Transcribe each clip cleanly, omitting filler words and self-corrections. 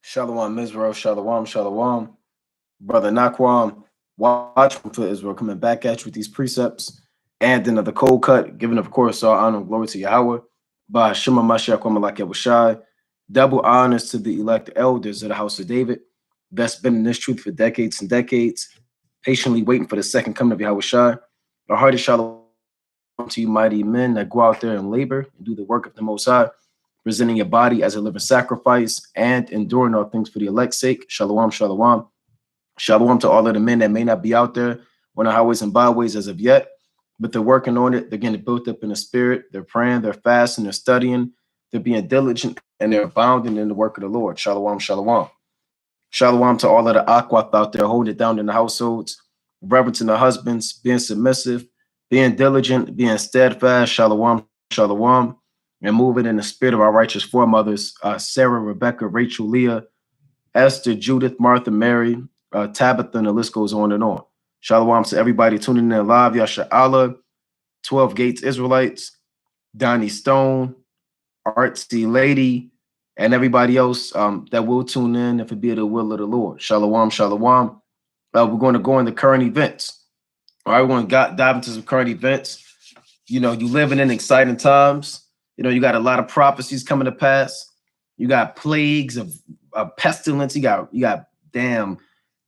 Shalom Israel, Shalom, Shalom. Brother Nakwam, watchman for Israel, coming back at you with these precepts and then the cold cut, giving, of course, all honor and glory to Yahweh. By Shema Mashiach Kwamalak Yahushai. Double honors to the elect elders of the house of David that's been in this truth for decades and decades, patiently waiting for the second coming of Yahushai. Our hearty shalom to you, mighty men that go out there and labor and do the work of the Most High, presenting your body as a living sacrifice and enduring all things for the elect's sake. Shalom, shalom. Shalom to all of the men that may not be out there on the highways and byways as of yet, but they're working on it. They're getting built up in the spirit. They're praying, they're fasting, they're studying, they're being diligent, and they're abounding in the work of the Lord. Shalom, shalom. Shalom to all of the aquath out there holding it down in the households, reverencing the husbands, being submissive, being diligent, being steadfast. Shalom, shalom, and moving in the spirit of our righteous foremothers, Sarah, Rebecca, Rachel, Leah, Esther, Judith, Martha, Mary, Tabitha, and the list goes on and on. Shalom to everybody tuning in live. Yasha Allah, 12 Gates Israelites, Donnie Stone, Artsy Lady, and everybody else that will tune in if it be the will of the Lord. Shalom, shalom. We're going to go into current events. All right, we're going to dive into some current events. You know, you living in exciting times. You know, you got a lot of prophecies coming to pass. You got plagues of pestilence. You got damn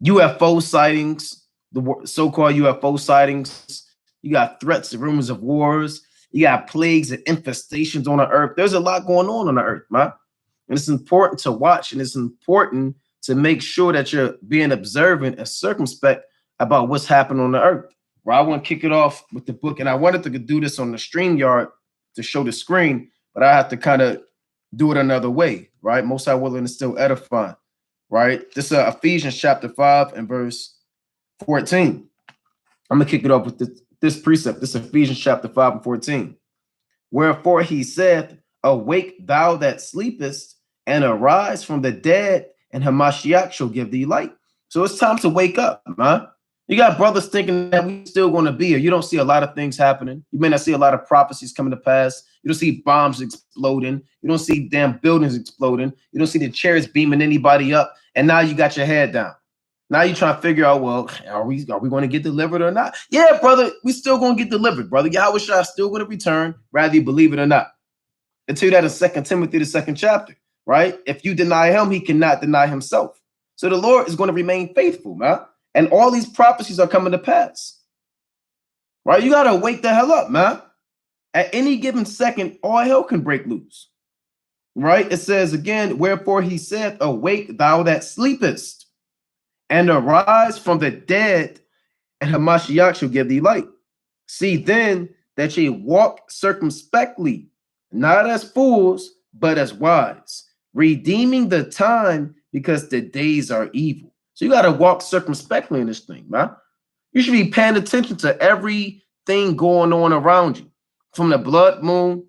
UFO sightings, the so-called UFO sightings. You got threats and rumors of wars. You got plagues and infestations on the earth. There's a lot going on the earth, man. And it's important to watch, and it's important to make sure that you're being observant and circumspect about what's happening on the earth. Well, I want to kick it off with the book, and I wanted to do this on the StreamYard to show the screen, but I have to kind of do it another way, right? Most High willing is still edifying, right? This is Ephesians chapter 5 and verse 14. I'm going to kick it off with this precept. This is Ephesians chapter 5 and 14. Wherefore he saith, awake thou that sleepest, and arise from the dead, and Hamashiach shall give thee light. So it's time to wake up, man. You got brothers thinking that we still going to be here. You don't see a lot of things happening. You may not see a lot of prophecies coming to pass. You don't see bombs exploding. You don't see damn buildings exploding. You don't see the chariots beaming anybody up. And now you got your head down. Now you're trying to figure out, well, are we going to get delivered or not? Yeah, brother, we still going to get delivered, brother. Yahushua is still going to return, whether you believe it or not. I tell you that in 2 Timothy, the 2nd chapter, right? If you deny him, he cannot deny himself. So the Lord is going to remain faithful, man. And all these prophecies are coming to pass, right? You got to wake the hell up, man. At any given second, all hell can break loose, right? It says again, wherefore he said, awake thou that sleepest, and arise from the dead, and Hamashiach shall give thee light. See then that ye walk circumspectly, not as fools, but as wise, redeeming the time, because the days are evil. So you got to walk circumspectly in this thing, man. You should be paying attention to everything going on around you, from the blood moon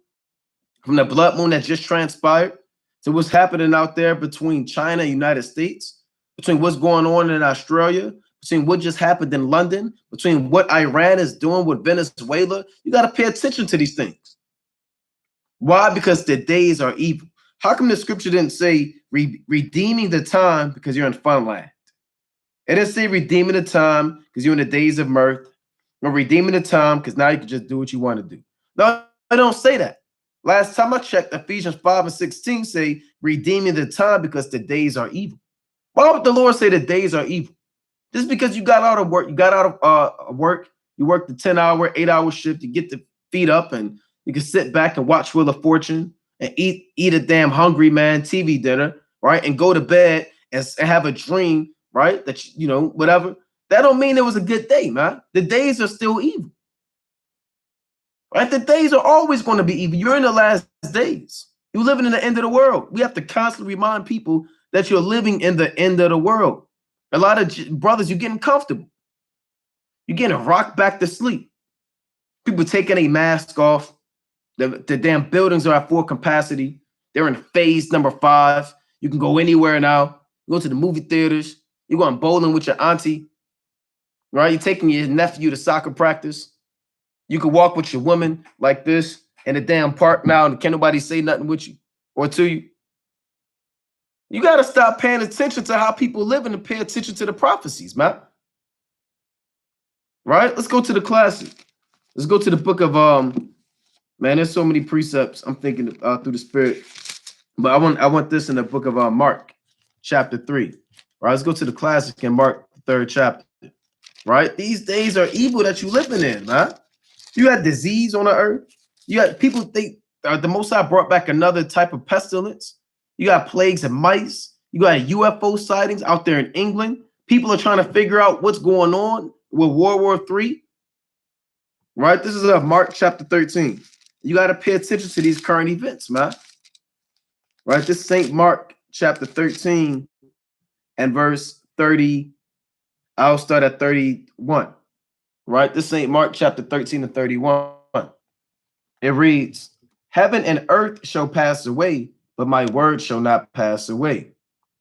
that just transpired, to what's happening out there between China and United States, between what's going on in Australia, between what just happened in London, between what Iran is doing with Venezuela. You got to pay attention to these things. Why? Because the days are evil. How come the scripture didn't say redeeming the time because you're in fun land? It didn't say redeeming the time because you're in the days of mirth, or redeeming the time because now you can just do what you want to do. No, I don't say that. Last time I checked, Ephesians 5 and 16 say redeeming the time because the days are evil. Why would the Lord say the days are evil? Just because you got out of work, you worked the 10-hour, 8-hour shift, you get the feet up and you can sit back and watch Wheel of Fortune and eat a damn hungry man TV dinner, right? And go to bed and have a dream, right? That, you know, whatever. That don't mean it was a good day, man. The days are still evil, right? The days are always going to be evil. You're in the last days. You're living in the end of the world. We have to constantly remind people that you're living in the end of the world. A lot of brothers, you're getting comfortable. You're getting rocked back to sleep. People taking a mask off. The damn buildings are at full capacity. They're in phase number 5. You can go anywhere now. You go to the movie theaters. You're going bowling with your auntie. Right? You're taking your nephew to soccer practice. You can walk with your woman like this in the damn park now, and can't nobody say nothing with you or to you. You got to stop paying attention to how people living and pay attention to the prophecies, man. Right? Let's go to the classic. Let's go to the book of man, there's so many precepts I'm thinking through the spirit. But I want this in the book of Mark, chapter 3. Right? Let's go to the classic in Mark, the 3rd chapter. Right? These days are evil that you living in, man. You got disease on the earth. You got people think the Most High brought back another type of pestilence. You got plagues of mice. You got UFO sightings out there in England. People are trying to figure out what's going on with World War III. Right? This is Mark chapter 13. You got to pay attention to these current events, man. Right? This is St. Mark chapter 13 and verse 30. I'll start at 31. Right? This is St. Mark chapter 13 and 31. It reads, heaven and earth shall pass away, but my word shall not pass away.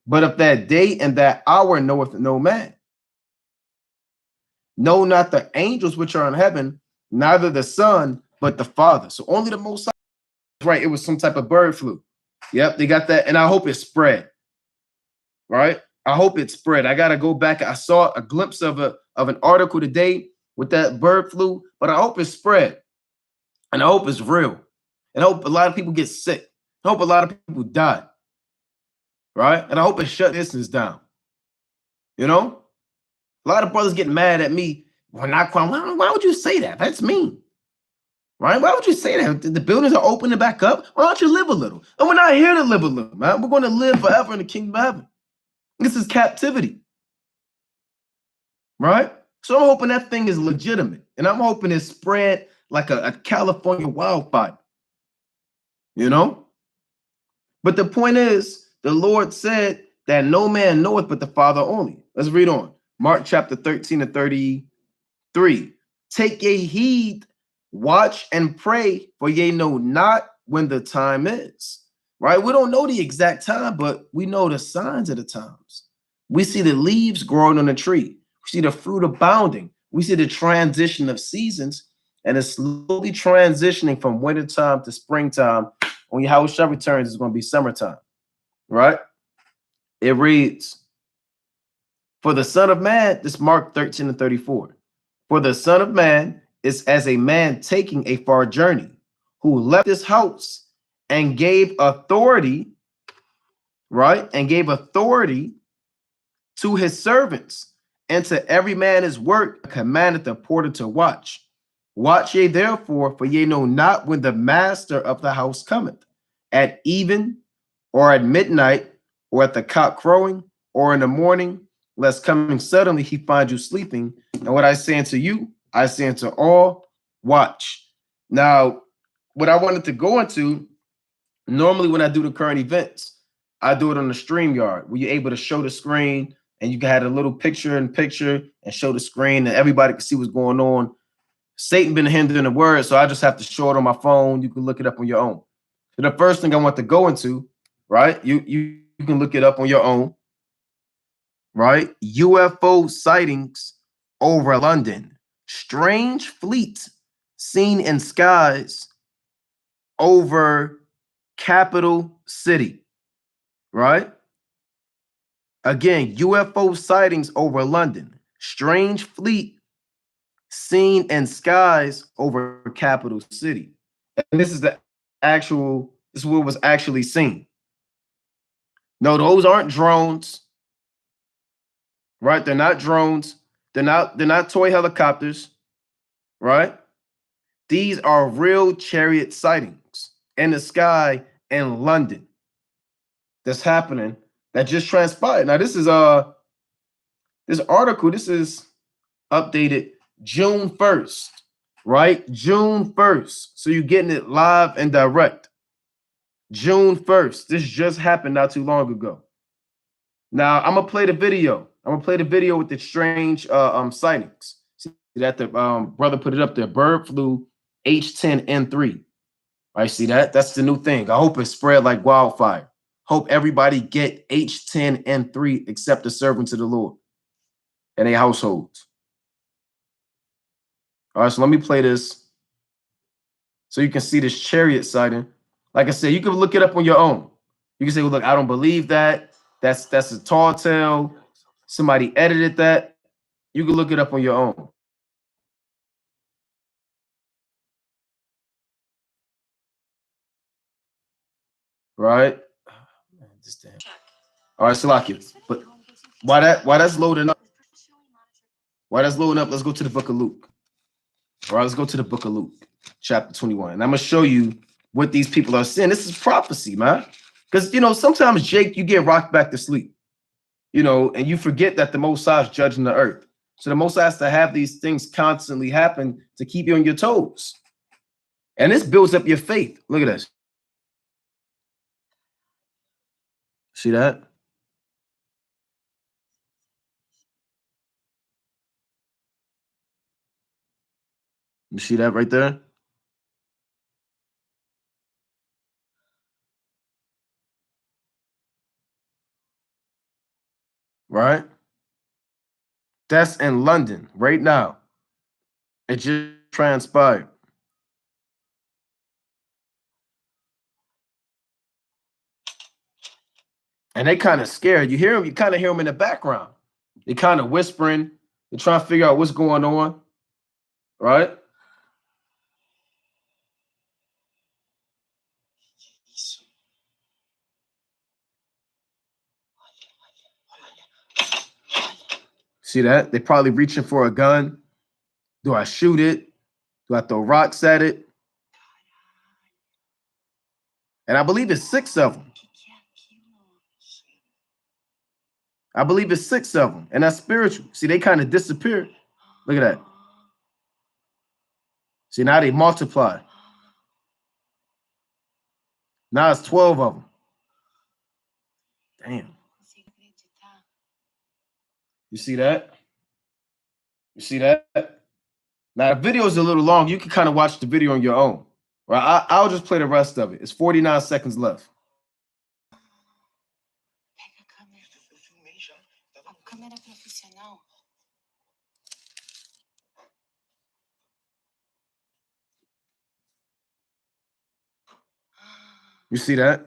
But of that day and that hour knoweth no man. No, not the angels which are in heaven, neither the Son, but the Father. So only the Most High. Right, it was some type of bird flu. Yep, they got that, and I hope it spread. Right, I hope it spread. I gotta go back. I saw a glimpse of an article today with that bird flu, but I hope it spread, and I hope it's real, and I hope a lot of people get sick. I hope a lot of people die. Right, and I hope it shut distance down. You know, a lot of brothers get mad at me. Well, not quite. Why would you say that? That's mean. Right? Why would you say that? The buildings are opening back up. Why don't you live a little? And we're not here to live a little, man. We're going to live forever in the kingdom of heaven. This is captivity. Right? So I'm hoping that thing is legitimate. And I'm hoping it spread like a California wildfire. You know? But the point is, the Lord said that no man knoweth but the Father only. Let's read on. Mark chapter 13 and 33. Take ye heed, watch and pray, for ye know not when the time is. Right? We don't know the exact time, but we know the signs of the times. We see the leaves growing on the tree. We see the fruit abounding. We see the transition of seasons, and it's slowly transitioning from wintertime to springtime. When Yahushua returns, it's going to be summertime. Right? It reads, for the Son of Man, this Mark 13 and 34. For the Son of Man is as a man taking a far journey, who left his house and gave authority, right? And gave authority to his servants, and to every man his work, commanded the porter to watch. Watch ye therefore, for ye know not when the master of the house cometh, at even, or at midnight, or at the cock crowing, or in the morning, lest coming suddenly he find you sleeping. And what I say unto you, I say unto all, watch. Now, what I wanted to go into, normally when I do the current events, I do it on the StreamYard, where you're able to show the screen, and you can have a little picture and show the screen, and everybody can see what's going on. Satan been hindering the word, so I just have to show it on my phone. You can look it up on your own. So the first thing I want to go into, right? You can look it up on your own, right? UFO sightings over London. Strange fleet seen in skies over capital city, right? Again, UFO sightings over London. Strange fleet seen in skies over capital city. And this is this is what was actually seen. No, those aren't drones. Right? They're not drones. They're not toy helicopters. Right? These are real chariot sightings in the sky in London. That's happening. That just transpired. Now, this is this article, this is updated June 1st, right? June 1st. So you're getting it live and direct. June 1st. This just happened not too long ago. Now, I'm going to play the video. I'm going to play the video with the strange sightings. See that the brother put it up there. Bird flu H10N3. I see that. That's the new thing. I hope it spread like wildfire. Hope everybody get H10N3 except the servants of the Lord and their households. All right, so let me play this so you can see this chariot sighting. Like I said, you can look it up on your own. You can say, well, look, I don't believe that. That's a tall tale. Somebody edited that. You can look it up on your own. Right? All right, Salakia. But why that's loading up? Why that's loading up? Let's go to the book of Luke. All right, let's go to the book of Luke, chapter 21. And I'm gonna show you what these people are saying. This is prophecy, man. Because sometimes, Jake, you get rocked back to sleep, and you forget that the Most High is judging the earth. So the Most High has to have these things constantly happen to keep you on your toes. And this builds up your faith. Look at this. See that? You see that right there? Right? That's in London right now. It just transpired. And they kind of scared. You kind of hear them in the background. They kind of whispering. They're trying to figure out what's going on. Right? See that? They probably reaching for a gun. Do I shoot it? Do I throw rocks at it? And I believe it's 6 of them. I believe it's 6 of them. And that's spiritual. See, they kind of disappeared. Look at that. See, now they multiply. Now it's 12 of them. Damn. You see that? You see that? Now, the video is a little long. You can kind of watch the video on your own. Right? I'll just play the rest of it. It's 49 seconds left. You see that?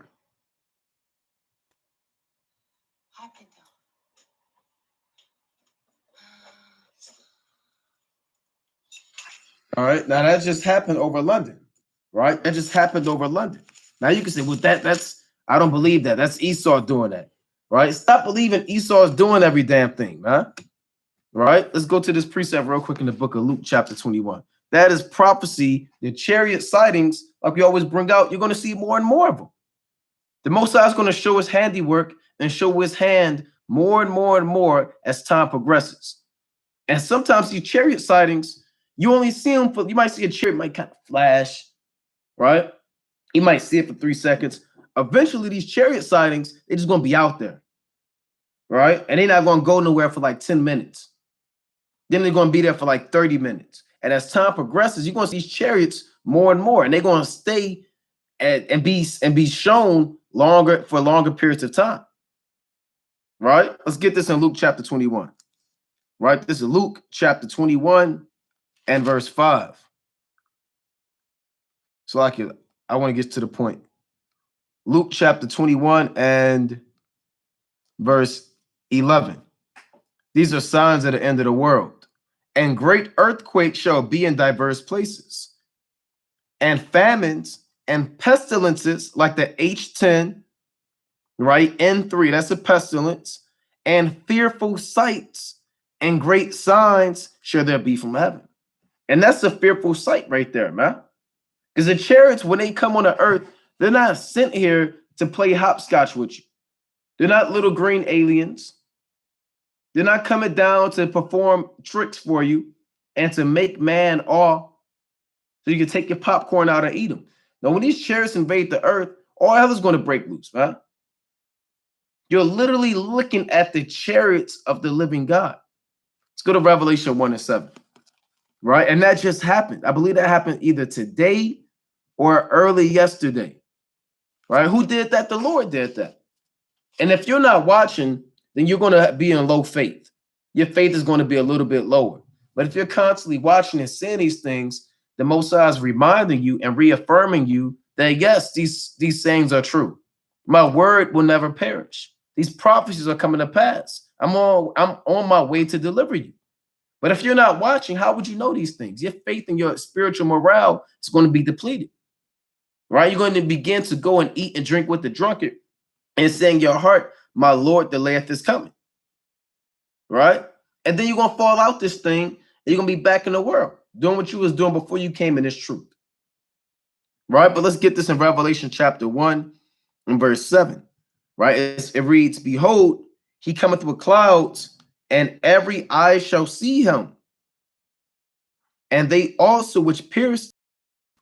All right. Now that just happened over London, right? That just happened over London. Now you can say, well, that's I don't believe that. That's Esau doing that, right? Stop believing Esau is doing every damn thing, man. Right? Let's go to this precept real quick in the book of Luke, chapter 21. That is prophecy. The chariot sightings, like we always bring out, you're going to see more and more of them. The Most High is going to show his handiwork and show his hand more and more and more as time progresses. And sometimes these chariot sightings, you only see them you might see a chariot might kind of flash, right? You might see it for 3 seconds. Eventually, these chariot sightings, they're just going to be out there, right? And they're not going to go nowhere for like 10 minutes. Then they're going to be there for like 30 minutes. And as time progresses, you're going to see these chariots more and more, and they're going to stay and be shown for longer periods of time. Right? Let's get this in Luke chapter 21. Right? This is Luke chapter 21 and verse 5. So I want to get to the point. Luke chapter 21 and verse 11. These are signs of the end of the world. And great earthquakes shall be in diverse places, and famines and pestilences like the H10, right? N3, that's a pestilence, and fearful sights and great signs shall there be from heaven. And that's a fearful sight right there, man. Because the chariots, when they come on the earth, they're not sent here to play hopscotch with you. They're not little green aliens. They're not coming down to perform tricks for you and to make man awe so you can take your popcorn out and eat them. Now, when these chariots invade the earth, all hell is going to break loose, man. You're literally looking at the chariots of the living God. Let's go to Revelation 1 and 7, right? And that just happened. I believe that happened either today or early yesterday, right? Who did that? The Lord did that. And if you're not watching, then you're going to be in low faith. Your faith is going to be a little bit lower. But if you're constantly watching and seeing these things, the Most High is reminding you and reaffirming you that, yes, these sayings are true. My word will never perish. These prophecies are coming to pass. I'm on my way to deliver you. But if you're not watching, how would you know these things? Your faith and your spiritual morale is going to be depleted, right? You're going to begin to go and eat and drink with the drunkard and say in your heart, my Lord, the delayeth is coming, right? And then you're going to fall out this thing and you're going to be back in the world doing what you was doing before you came in this truth, right? But let's get this in Revelation chapter 1 and verse 7, right? It reads, behold, he cometh with clouds, and every eye shall see him, and they also which pierced,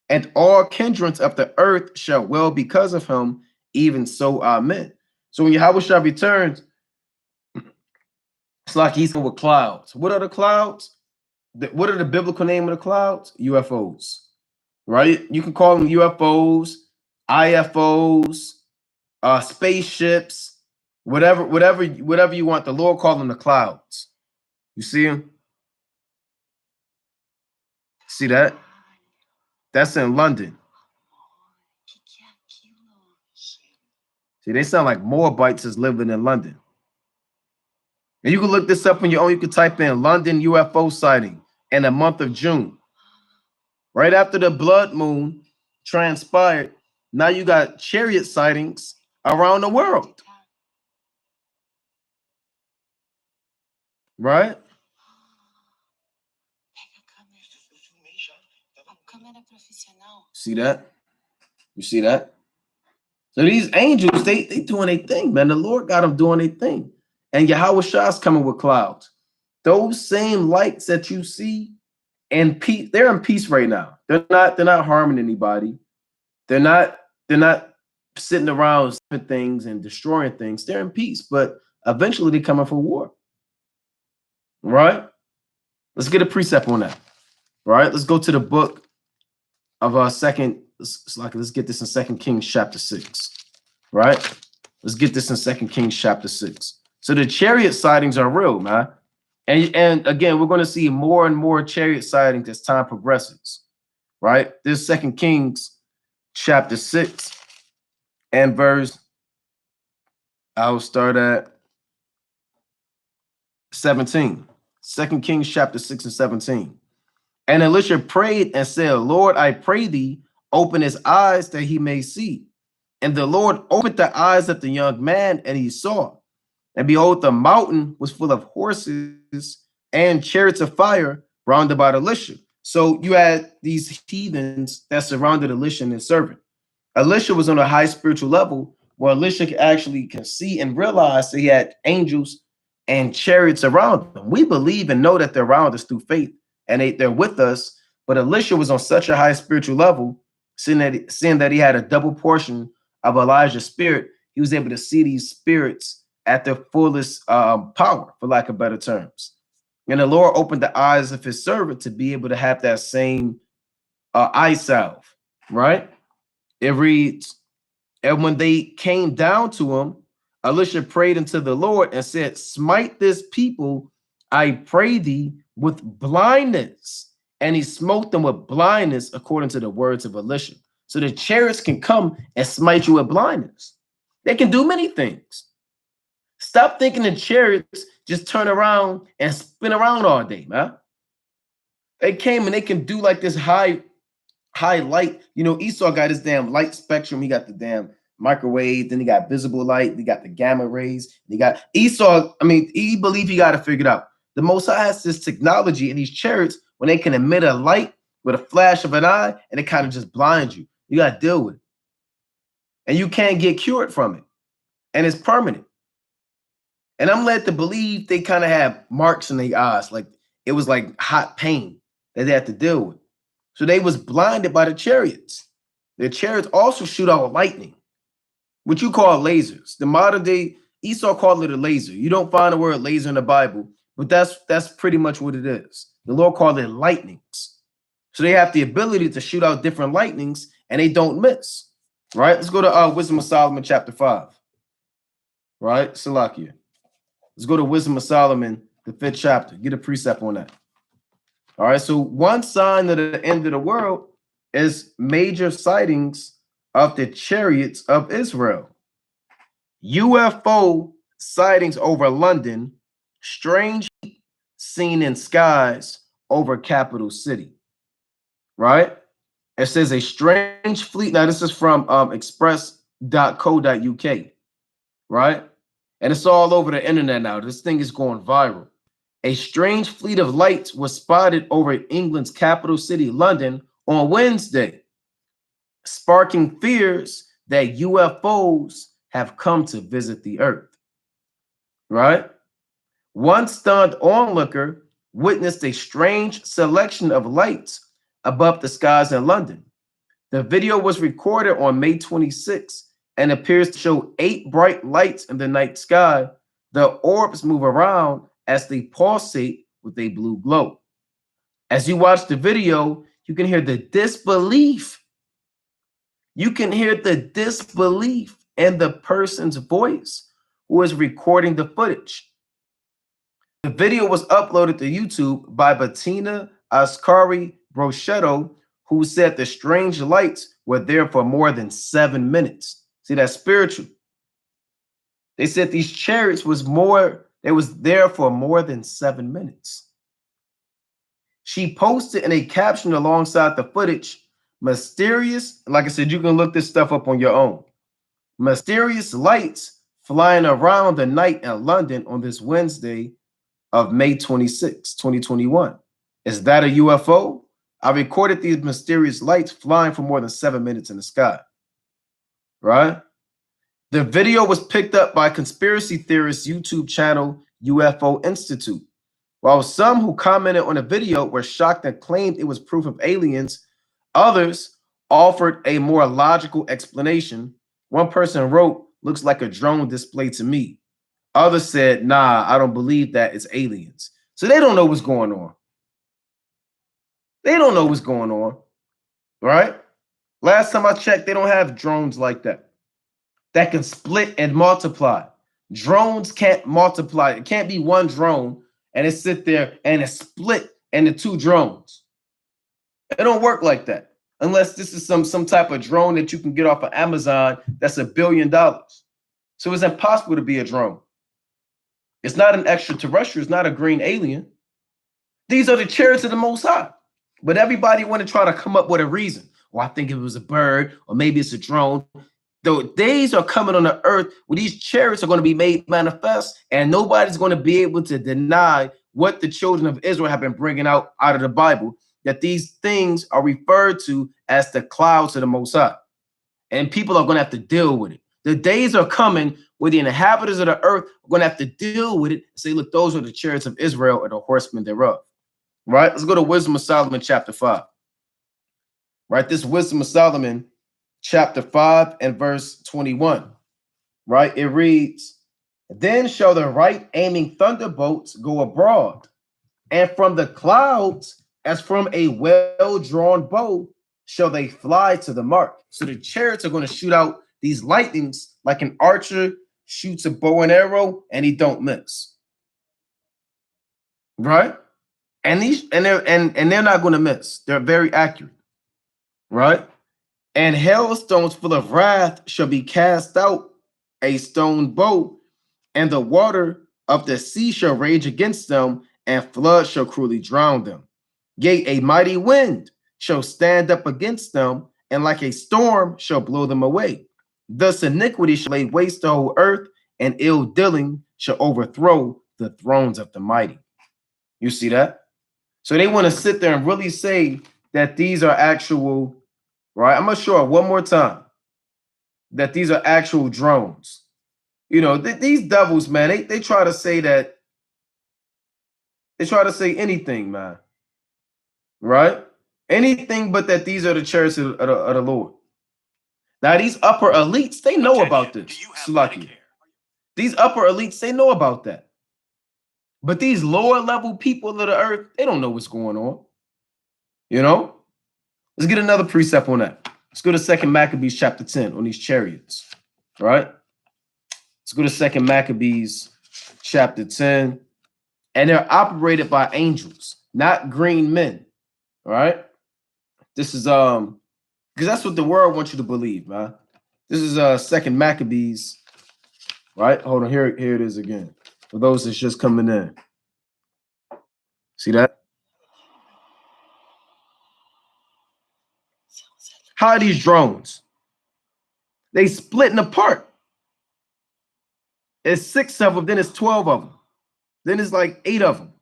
and all kindreds of the earth shall well because of him, even so, amen. So when Yahweh returns, it's like he's with clouds. What are the clouds? What are the biblical name of the clouds? UFOs, right? You can call them UFOs, IFOs, spaceships, whatever you want. The Lord called them the clouds. You see them? See that? That's in London. See, they sound like Moabites is living in London. And you can look this up on your own. You can type in London UFO sighting in the month of June. Right after the blood moon transpired, now you got chariot sightings around the world. Right? See that? You see that? So these angels, they doing their thing, man. The Lord got them doing their thing. And Yahweh Shah's coming with clouds. Those same lights that you see in peace, they're in peace right now. They're not harming anybody. They're not sitting around things and destroying things. They're in peace, but eventually they're coming for war. Right? Let's get a precept on that. Right? Let's go to the book of let's get this in 2 Kings chapter 6. Right? Let's get this in 2 Kings chapter 6. So the chariot sightings are real, man. And again, we're going to see more and more chariot sightings as time progresses. Right? This 2 Kings chapter 6 and verse, I'll start at 17. 2 Kings chapter 6 and 17. And Elisha prayed and said, Lord, I pray thee, open his eyes that he may see. And the Lord opened the eyes of the young man, and he saw. And behold, the mountain was full of horses and chariots of fire round about Elisha. So you had these heathens that surrounded Elisha and his servant. Elisha was on a high spiritual level where Elisha actually can see and realize that he had angels and chariots around him. We believe and know that they're around us through faith and they're with us. But Elisha was on such a high spiritual level, seeing that he had a double portion of Elijah's spirit, he was able to see these spirits at their fullest power, for lack of better terms. And the Lord opened the eyes of his servant to be able to have that same eye salve, right? It reads, and when they came down to him, Elisha prayed unto the Lord and said, smite this people, I pray thee, with blindness. And he smote them with blindness according to the words of Elisha. So the chariots can come and smite you with blindness. They can do many things. Stop thinking the chariots just turn around and spin around all day, man. They came and they can do like this high light. You know, Esau got his damn light spectrum. He got the damn microwave. Then he got visible light. He got the gamma rays. He got Esau. I mean, he believed he got it figured out. The Most High has this technology in these chariots when they can emit a light with a flash of an eye and it kind of just blinds you. You got to deal with it. And you can't get cured from it. And it's permanent. And I'm led to believe they kind of have marks in their eyes. Like it was like hot pain that they had to deal with. So they was blinded by the chariots. The chariots also shoot out lightning, what you call lasers. The modern day Esau called it a laser. You don't find the word laser in the Bible, but that's pretty much what it is. The Lord called it lightnings. So they have the ability to shoot out different lightnings and they don't miss. Right? Let's go to Wisdom of Solomon chapter 5. Right? Salakia. Let's go to Wisdom of Solomon, the 5th chapter. Get a precept on that. All right. So one sign of the end of the world is major sightings of the chariots of Israel. UFO sightings over London, strange seen in skies over capital city, right? It says a strange fleet. Now, this is from express.co.uk, right? And it's all over the internet now. This thing is going viral. A strange fleet of lights was spotted over England's capital city, London, on Wednesday, sparking fears that UFOs have come to visit the Earth, right? One stunned onlooker witnessed a strange selection of lights above the skies in London. The video was recorded on May 26 and appears to show 8 bright lights in the night sky. The orbs move around as they pulsate with a blue glow. As you watch the video, you can hear the disbelief. You can hear the disbelief in the person's voice who is recording the footage. The video was uploaded to YouTube by Bettina Ascari Brochetto, who said the strange lights were there for more than 7 minutes. See, that's spiritual. They said these chariots was there for more than 7 minutes. She posted in a caption alongside the footage, mysterious, like I said, you can look this stuff up on your own. Mysterious lights flying around the night in London on this Wednesday of May 26, 2021. Is that a UFO? I recorded these mysterious lights flying for more than 7 minutes in the sky, right? The video was picked up by conspiracy theorists YouTube channel UFO Institute. While some who commented on the video were shocked and claimed it was proof of aliens, others offered a more logical explanation. One person wrote, "Looks like a drone display to me." Others said, "Nah, I don't believe that, it's aliens." So they don't know what's going on. They don't know what's going on, right? Last time I checked, they don't have drones like that can split and multiply. Drones can't multiply. It can't be one drone and it sit there and it's split into 2 drones. It don't work like that unless this is some type of drone that you can get off of Amazon that's $1 billion. So it's impossible to be a drone. It's not an extraterrestrial. It's not a green alien. These are the chariots of the Most High. But everybody want to try to come up with a reason. Well, I think it was a bird, or maybe it's a drone. The days are coming on the earth where these chariots are going to be made manifest, and nobody's going to be able to deny what the children of Israel have been bringing out of the Bible, that these things are referred to as the clouds of the Most High. And people are going to have to deal with it. The days are coming where the inhabitants of the earth are going to have to deal with it and say, look, those are the chariots of Israel or the horsemen thereof. Right? Let's go to Wisdom of Solomon, chapter 5. Right? This Wisdom of Solomon, chapter 5 and verse 21. Right? It reads, "Then shall the right aiming thunderbolts go abroad, and from the clouds, as from a well-drawn bow, shall they fly to the mark." So the chariots are going to shoot out these lightnings like an archer shoots a bow and arrow and he don't miss. Right? And they're not going to miss. They're very accurate. Right? "And hailstones full of wrath shall be cast out, a stone bow, and the water of the sea shall rage against them, and flood shall cruelly drown them. Yea, a mighty wind shall stand up against them, and like a storm shall blow them away. Thus iniquity shall lay waste the whole earth, and ill dealing shall overthrow the thrones of the mighty." You see that? So they want to sit there and really say that these are actual, right? I'm going to show it one more time, that these are actual drones. You know, these devils, man, they try to say that, they try to say anything, man. Right? Anything but that these are the chariots of the Lord. Now, these upper elites, they know about this. These upper elites, they know about that. But these lower level people of the earth, they don't know what's going on. You know? Let's get another precept on that. Let's go to 2 Maccabees chapter 10 on these chariots. Right? Let's go to 2 Maccabees chapter 10. And they're operated by angels, not green men. All right? This is because that's what the world wants you to believe, man. This is 2 Maccabees, Right? Hold on. Here it is again. For those that's just coming in. See that? How are these drones? They splitting apart. It's 6 of them, then it's 12 of them. Then it's like 8 of them.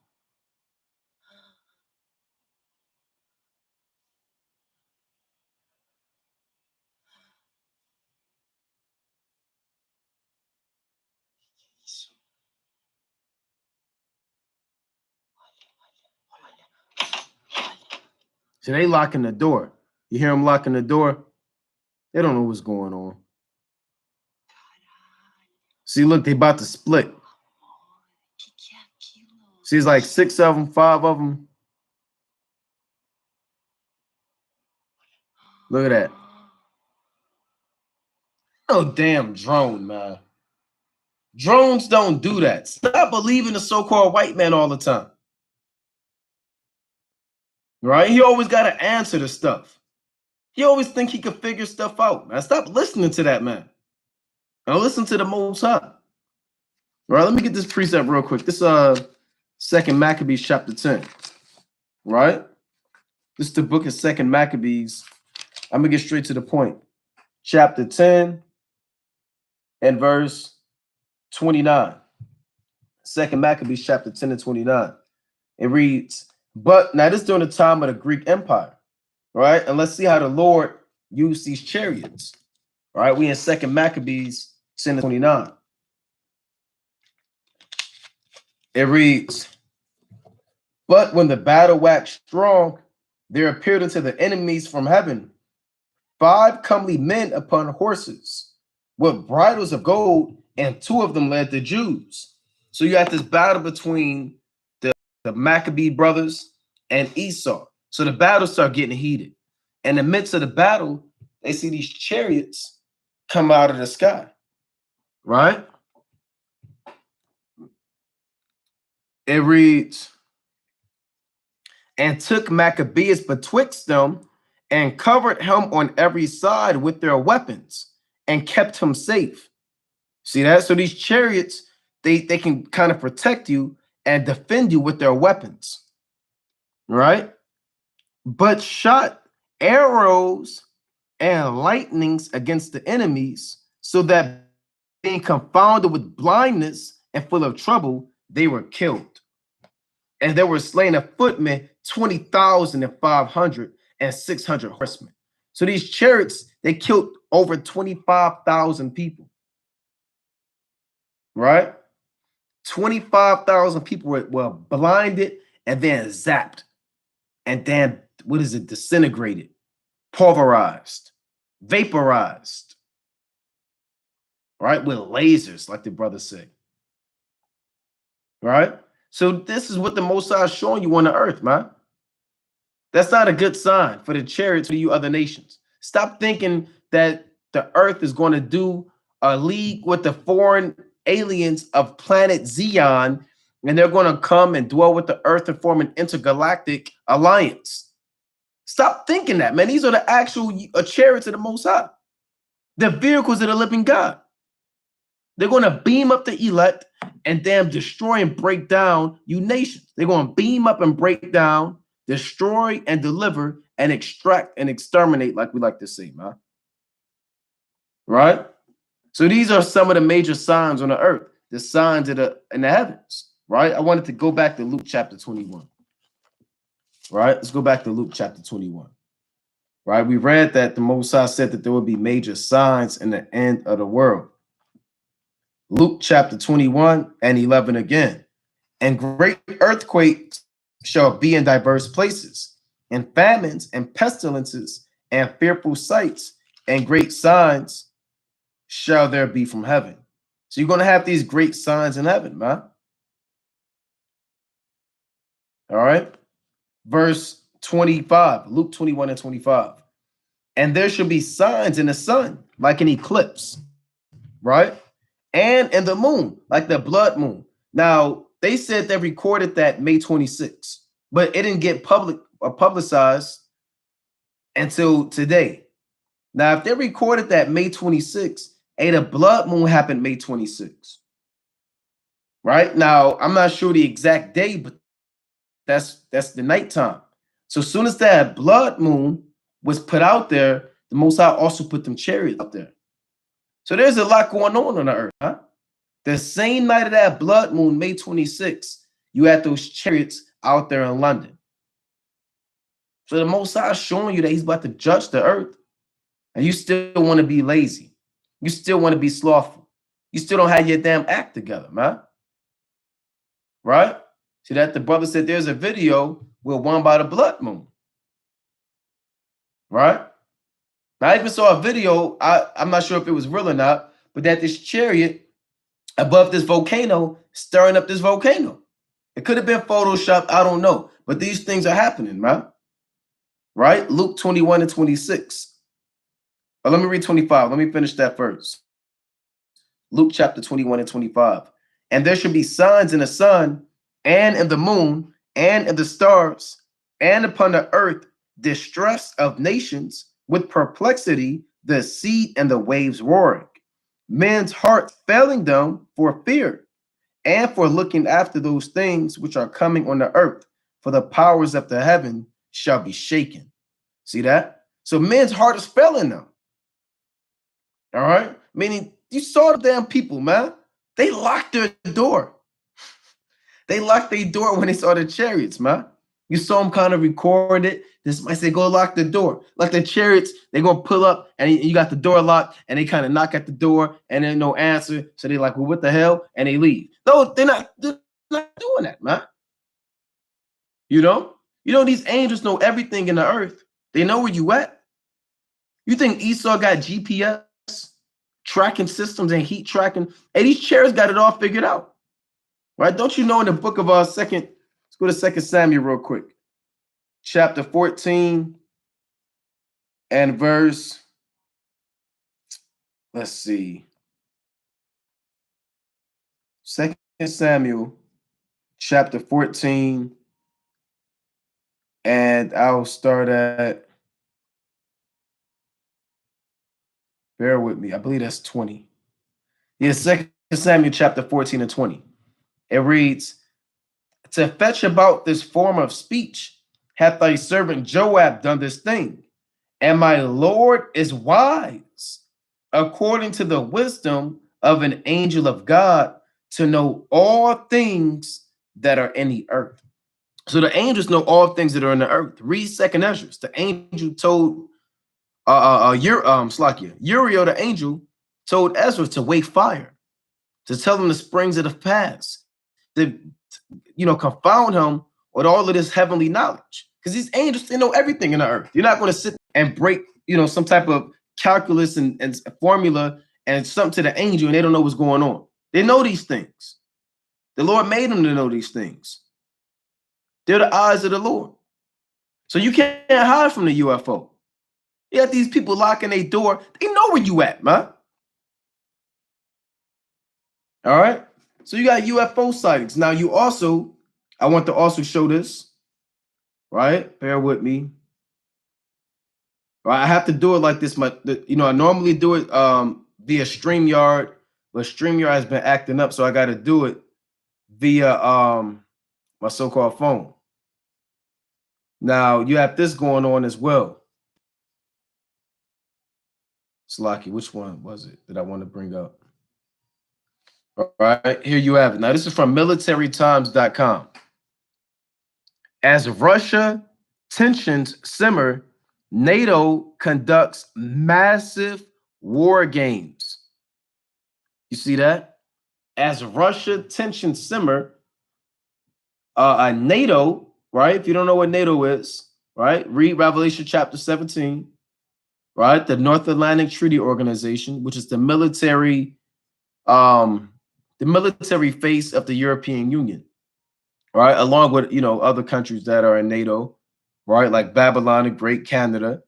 So they locking the door. You hear them locking the door? They don't know what's going on. See, look, they about to split. See, it's like 6 of them, 5 of them. Look at that. No damn drone, man. Drones don't do that. Stop believing the so-called white man all the time. Right? He always got to answer to stuff. He always think he could figure stuff out, man. Stop listening to that man. Now listen to the Most High. All right, let me get this precept real quick. This Second Maccabees chapter 10. Right? This is the book of Second Maccabees. I'm gonna get straight to the point. Chapter 10 and verse 29. Second Maccabees chapter 10 and 29. It reads, but now this is during the time of the Greek Empire, right? And let's see how the Lord used these chariots. All right, we in Second Maccabees 10 and 29. It reads, but when the battle waxed strong, there appeared unto the enemies from heaven 5 comely men upon horses with bridles of gold, and 2 of them led the Jews. So you got this battle between the Maccabee brothers and Esau. So the battle started getting heated. In the midst of the battle, they see these chariots come out of the sky, right? It reads, and took Maccabeus betwixt them, and covered him on every side with their weapons, and kept him safe. See that? So these chariots, they can kind of protect you and defend you with their weapons, right? But shot arrows and lightnings against the enemies, so that being confounded with blindness and full of trouble, they were killed. And there were slain of footmen 20,500 and 600 horsemen. So these chariots, they killed over 25,000 people, right? 25,000 people were blinded and then zapped, and then disintegrated, pulverized, vaporized, right? With lasers, like the brothers say, right? So this is what the Most High is showing you on the earth, man. That's not a good sign for the chariots for you other nations. Stop thinking that the earth is going to do a league with the foreign aliens of planet Xeon, and they're going to come and dwell with the earth and form an intergalactic alliance. Stop thinking that, man. These are the actual chariots of the Most High, the vehicles of the living God. They're going to beam up the elect and damn destroy and break down you nations. They're going to beam up and break down, destroy and deliver, and extract and exterminate, like we like to say, man. Right? So these are some of the major signs on the earth, the signs in the heavens, right? I wanted to go back to Luke chapter 21. Right? Let's go back to Luke chapter 21. Right? We read that the Most High said that there would be major signs in the end of the world. Luke chapter 21 and 11 again. And great earthquakes shall be in diverse places, and famines and pestilences and fearful sights and great signs shall there be from heaven. So you're going to have these great signs in heaven, man. All right. Verse 25, Luke 21 and 25. And there shall be signs in the sun, like an eclipse, right? And in the moon, like the blood moon. Now, they said they recorded that May 26, but it didn't get publicized until today. Now, if they recorded that May 26 Hey, the blood moon happened May 26th. Right? Now, I'm not sure the exact day, but that's the nighttime. So as soon as that blood moon was put out there, the Most High also put them chariots out there. So there's a lot going on the earth, huh? The same night of that blood moon, May 26th, you had those chariots out there in London. So the Most High is showing you that he's about to judge the earth. And you still want to be lazy. You still want to be slothful. You still don't have your damn act together, man. Right? See that the brother said there's a video with one by the blood moon. Right? Now, I even saw a video, I'm not sure if it was real or not, but that this chariot above this volcano stirring up this volcano. It could have been photoshopped, I don't know. But these things are happening, man. Right? Luke 21 and 26. But let me read 25. Let me finish that first. Luke chapter 21 and 25. And there should be signs in the sun and in the moon and in the stars and upon the earth distress of nations with perplexity, the sea and the waves roaring, men's hearts failing them for fear and for looking after those things which are coming on the earth, for the powers of the heaven shall be shaken. See that? So men's heart is failing them. All right? Meaning, you saw the damn people, man. They locked their door. They locked their door when they saw the chariots, man. You saw them kind of record it. This might say, go lock the door. Like the chariots, they're going to pull up and you got the door locked and they kind of knock at the door and then no answer. So they're like, well, what the hell? And they leave. No, they're not doing that, man. You know, these angels know everything in the earth. They know where you at. You think Esau got GPS tracking systems and heat tracking? Hey, these chariots got it all figured out. Right? Don't you know in the book of let's go to 2 Samuel real quick. Chapter 14 and verse, let's see. 2 Samuel chapter 14, and I'll start at, bear with me, I believe that's 20. Yeah, 2 Samuel chapter 14 and 20. It reads, to fetch about this form of speech hath thy servant Joab done this thing, and my Lord is wise, according to the wisdom of an angel of God, to know all things that are in the earth. So the angels know all things that are in the earth. Read 2nd Ezra. The angel told Uriel, the angel, told Ezra to wake fire, to tell him the springs that have passed, to confound him with all of this heavenly knowledge. Because these angels, they know everything in the earth. You're not going to sit and break, some type of calculus and formula and something to the angel and they don't know what's going on. They know these things. The Lord made them to know these things. They're the eyes of the Lord. So you can't hide from the UFO. You got these people locking their door. They know where you at, man. All right. So you got UFO sightings. Now I want to also show this, right? Bear with me. Right, I have to do it like this. I normally do it via StreamYard, but StreamYard has been acting up, so I got to do it via my so-called phone. Now you have this going on as well. Slocky, which one was it that I want to bring up? All right, here you have it. Now this is from militarytimes.com. As Russia tensions simmer, NATO conducts massive war games. You see that? As Russia tensions simmer, NATO, right? If you don't know what NATO is, right? Read Revelation chapter 17, right? The North Atlantic Treaty Organization, which is the military face of the European Union, right? Along with, other countries that are in NATO, right? Like Babylon and Great Canada,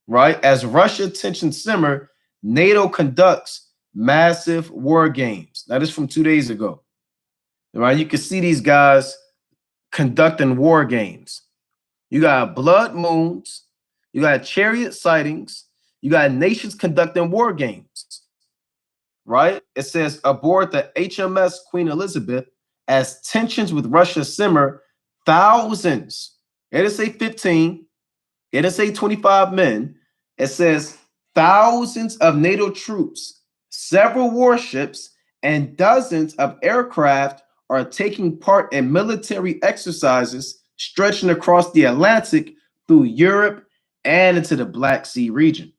right? As Russia tensions simmer, NATO conducts massive war games. Now, this is from 2 days ago, right? You can see these guys conducting war games. You got blood moons, you got chariot sightings, you got nations conducting war games. right? It says aboard the HMS Queen Elizabeth, as tensions with Russia simmer, thousands. It didn't say 15. It didn't say 25 men. It says thousands of NATO troops, several warships, and dozens of aircraft are taking part in military exercises stretching across the Atlantic through Europe and into the Black Sea region.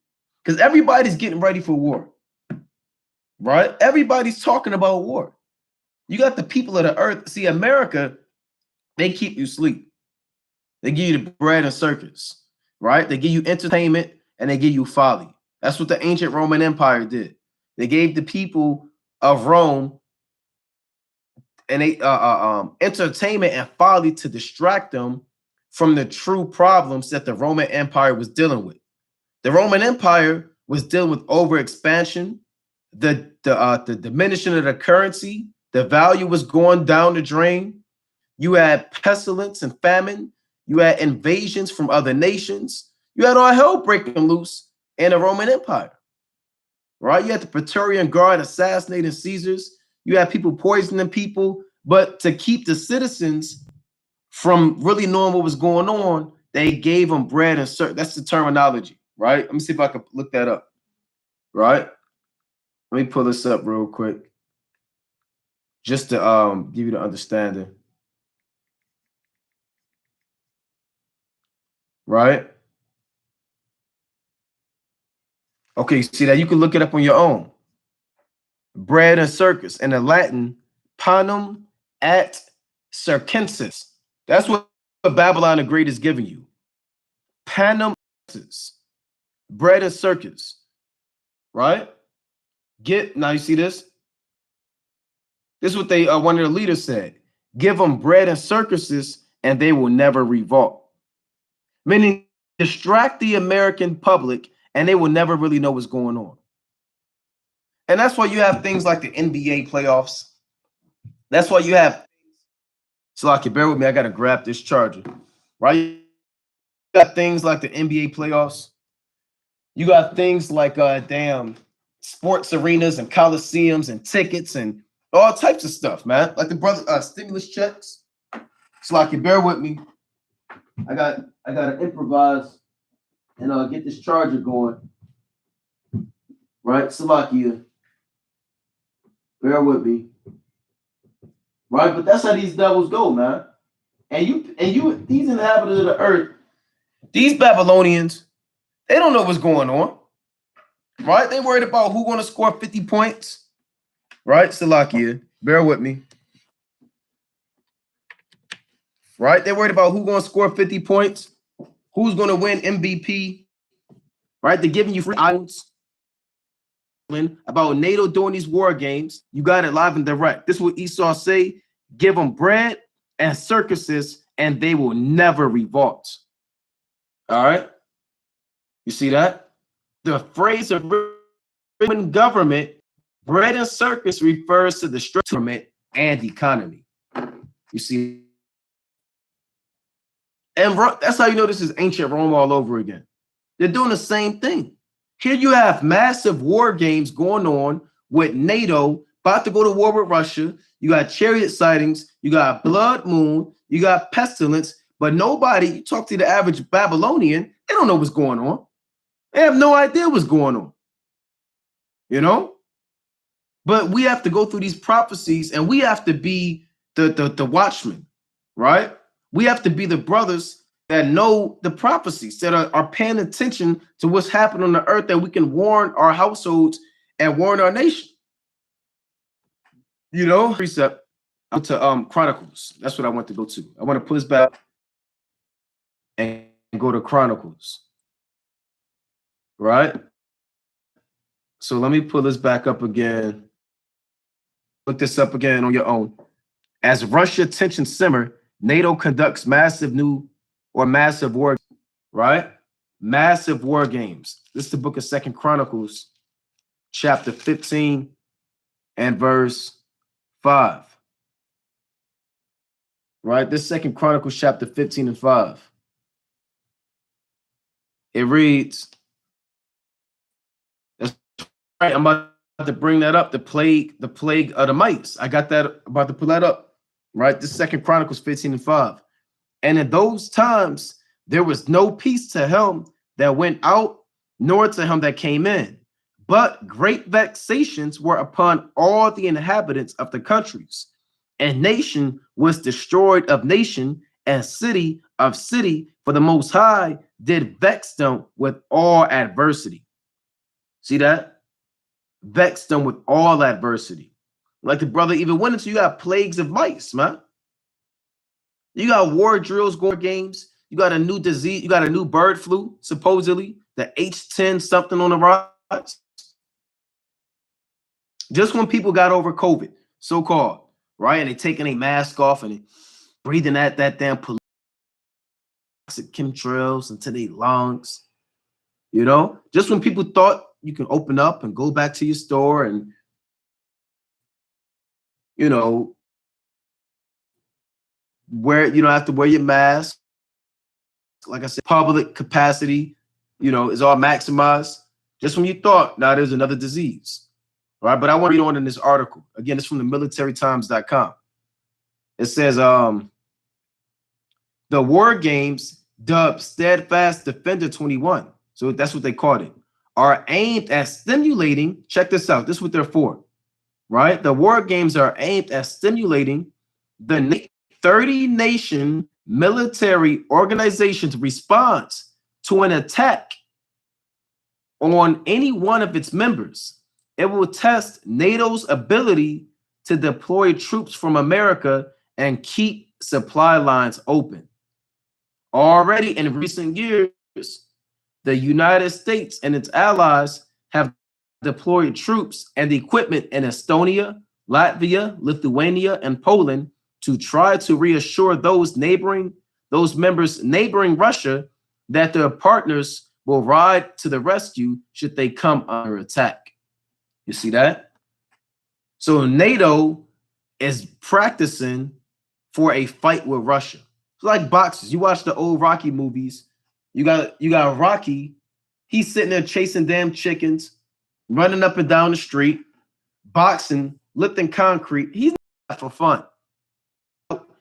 Because everybody's getting ready for war, right? Everybody's talking about war. You got the people of the earth. See, America, they keep you asleep. They give you the bread and circus, right? They give you entertainment and they give you folly. That's what the ancient Roman Empire did. They gave the people of Rome and entertainment and folly to distract them from the true problems that the Roman Empire was dealing with. The Roman Empire was dealing with overexpansion, the diminishing of the currency, the value was going down the drain. You had pestilence and famine. You had invasions from other nations. You had all hell breaking loose in the Roman Empire, right? You had the Praetorian Guard assassinating Caesars. You had people poisoning people. But to keep the citizens from really knowing what was going on, they gave them bread and circus. That's the terminology, right? Let me see if I can look that up, right? Let me pull this up real quick just to give you the understanding. Right? Okay, see that you can look it up on your own. Bread and circus, in the Latin, panem et circenses. That's what Babylon the Great is giving you. Panem, bread and circus, right? Now you see this? This is what they one of the leaders said. Give them bread and circuses, and they will never revolt. Meaning, distract the American public, and they will never really know what's going on. And that's why you have things like the NBA playoffs. That's why you have. So, like, bear with me. I got to grab this charger, right? You got things like the NBA playoffs. You got things like damn sports arenas and coliseums and tickets and all types of stuff, man. Like the brother stimulus checks. So, like, bear with me. I gotta improvise and get this charger going. Right, Salakia. Bear with me. Right, but that's how these devils go, man. And you, these inhabitants of the earth, these Babylonians, they don't know what's going on. Right? They worried about who's going to score 50 points. Right, Salakia. Bear with me. Right? They're worried about who's going to score 50 points, who's going to win MVP. Right? They're giving you free items about NATO doing these war games. You got it live and direct. This is what Esau say. Give them bread and circuses, and they will never revolt. All right? You see that? The phrase of Roman government, bread and circus, refers to the government and economy. You see? And that's how you know this is ancient Rome all over again. They're doing the same thing. Here you have massive war games going on with NATO, about to go to war with Russia. You got chariot sightings. You got blood moon. You got pestilence. But nobody, you talk to the average Babylonian, they don't know what's going on. They have no idea what's going on. You know? But we have to go through these prophecies and we have to be the watchmen, right? We have to be the brothers that know the prophecies, that are paying attention to what's happening on the earth, that we can warn our households and warn our nation. You know, precept to Chronicles. That's what I want to go to. I want to pull this back and go to Chronicles. Right? So let me pull this back up again. Look this up again on your own. As Russia tensions simmer, NATO conducts massive war, right? Massive war games. This is the book of 2 Chronicles, chapter 15 and verse 5. Right? This 2 Chronicles, chapter 15 and 5. It reads, that's right, I'm about to bring that up, the plague of the mice. I got that about to pull that up, right? This Second Chronicles 15:5. And in those times, there was no peace to him that went out, nor to him that came in. But great vexations were upon all the inhabitants of the countries. And nation was destroyed of nation, and city of city, for the Most High did vex them with all adversity. See that? Vex them with all adversity. Like the brother even went into, you got plagues of mice, man. You got war drills, going games. You got a new disease. You got a new bird flu, supposedly, the H10 something on the rise. Just when people got over COVID, so-called, right? And they taking a mask off and they breathing at that damn toxic chemtrails into their lungs. You know, just when people thought you can open up and go back to your store and, you know, you don't have to wear your mask. Like I said, public capacity, you know, is all maximized. Just when you thought, now there's another disease, right? But I want to read on in this article. Again, it's from the militarytimes.com. It says, the war games, dubbed Steadfast Defender 21, so that's what they called it, are aimed at stimulating, check this out, this is what they're for, right? The war games are aimed at stimulating the 30-nation military organization's response to an attack on any one of its members. It will test NATO's ability to deploy troops from America and keep supply lines open. Already in recent years, the United States and its allies have deployed troops and equipment in Estonia, Latvia, Lithuania, and Poland to try to reassure those members neighboring Russia that their partners will ride to the rescue should they come under attack. You see that? So NATO is practicing for a fight with Russia. It's like boxers. You watch the old Rocky movies. You got Rocky. He's sitting there chasing damn chickens, running up and down the street, boxing, lifting concrete. He's not for fun.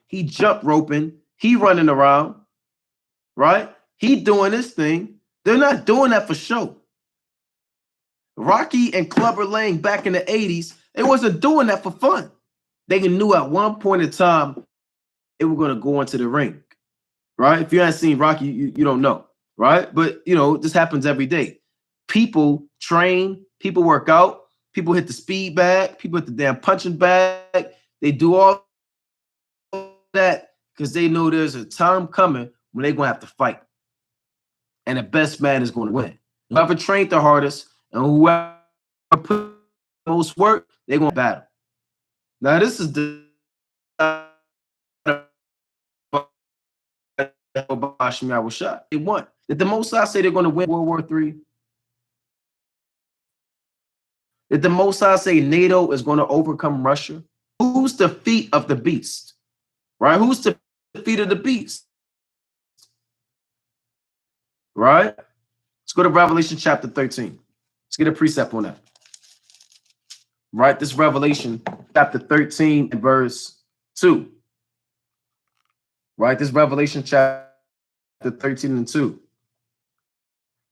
He jump roping. He running around, right? He doing this thing. They're not doing that for show. Rocky and Clubber Lang back in the 80s, they wasn't doing that for fun. They knew at one point in time they were going to go into the ring, right? If you haven't seen Rocky, you don't know, right? But, you know, this happens every day. People train, people work out, people hit the speed bag, people hit the damn punching bag. They do all that because they know there's a time coming when they're going to have to fight. And the best man is going to win. Whoever trained the hardest and whoever put the most work, they're going to battle. Now, this is the shot. They won. Did the Most High say they're going to win World War III? Did the Most High say NATO is going to overcome Russia? Who's the feet of the beast? Right? Who's the feet of the beast? Right? Let's go to Revelation chapter 13. Let's get a precept on that. Right? This Revelation chapter 13 and verse 2. Right? This Revelation chapter 13 and 2.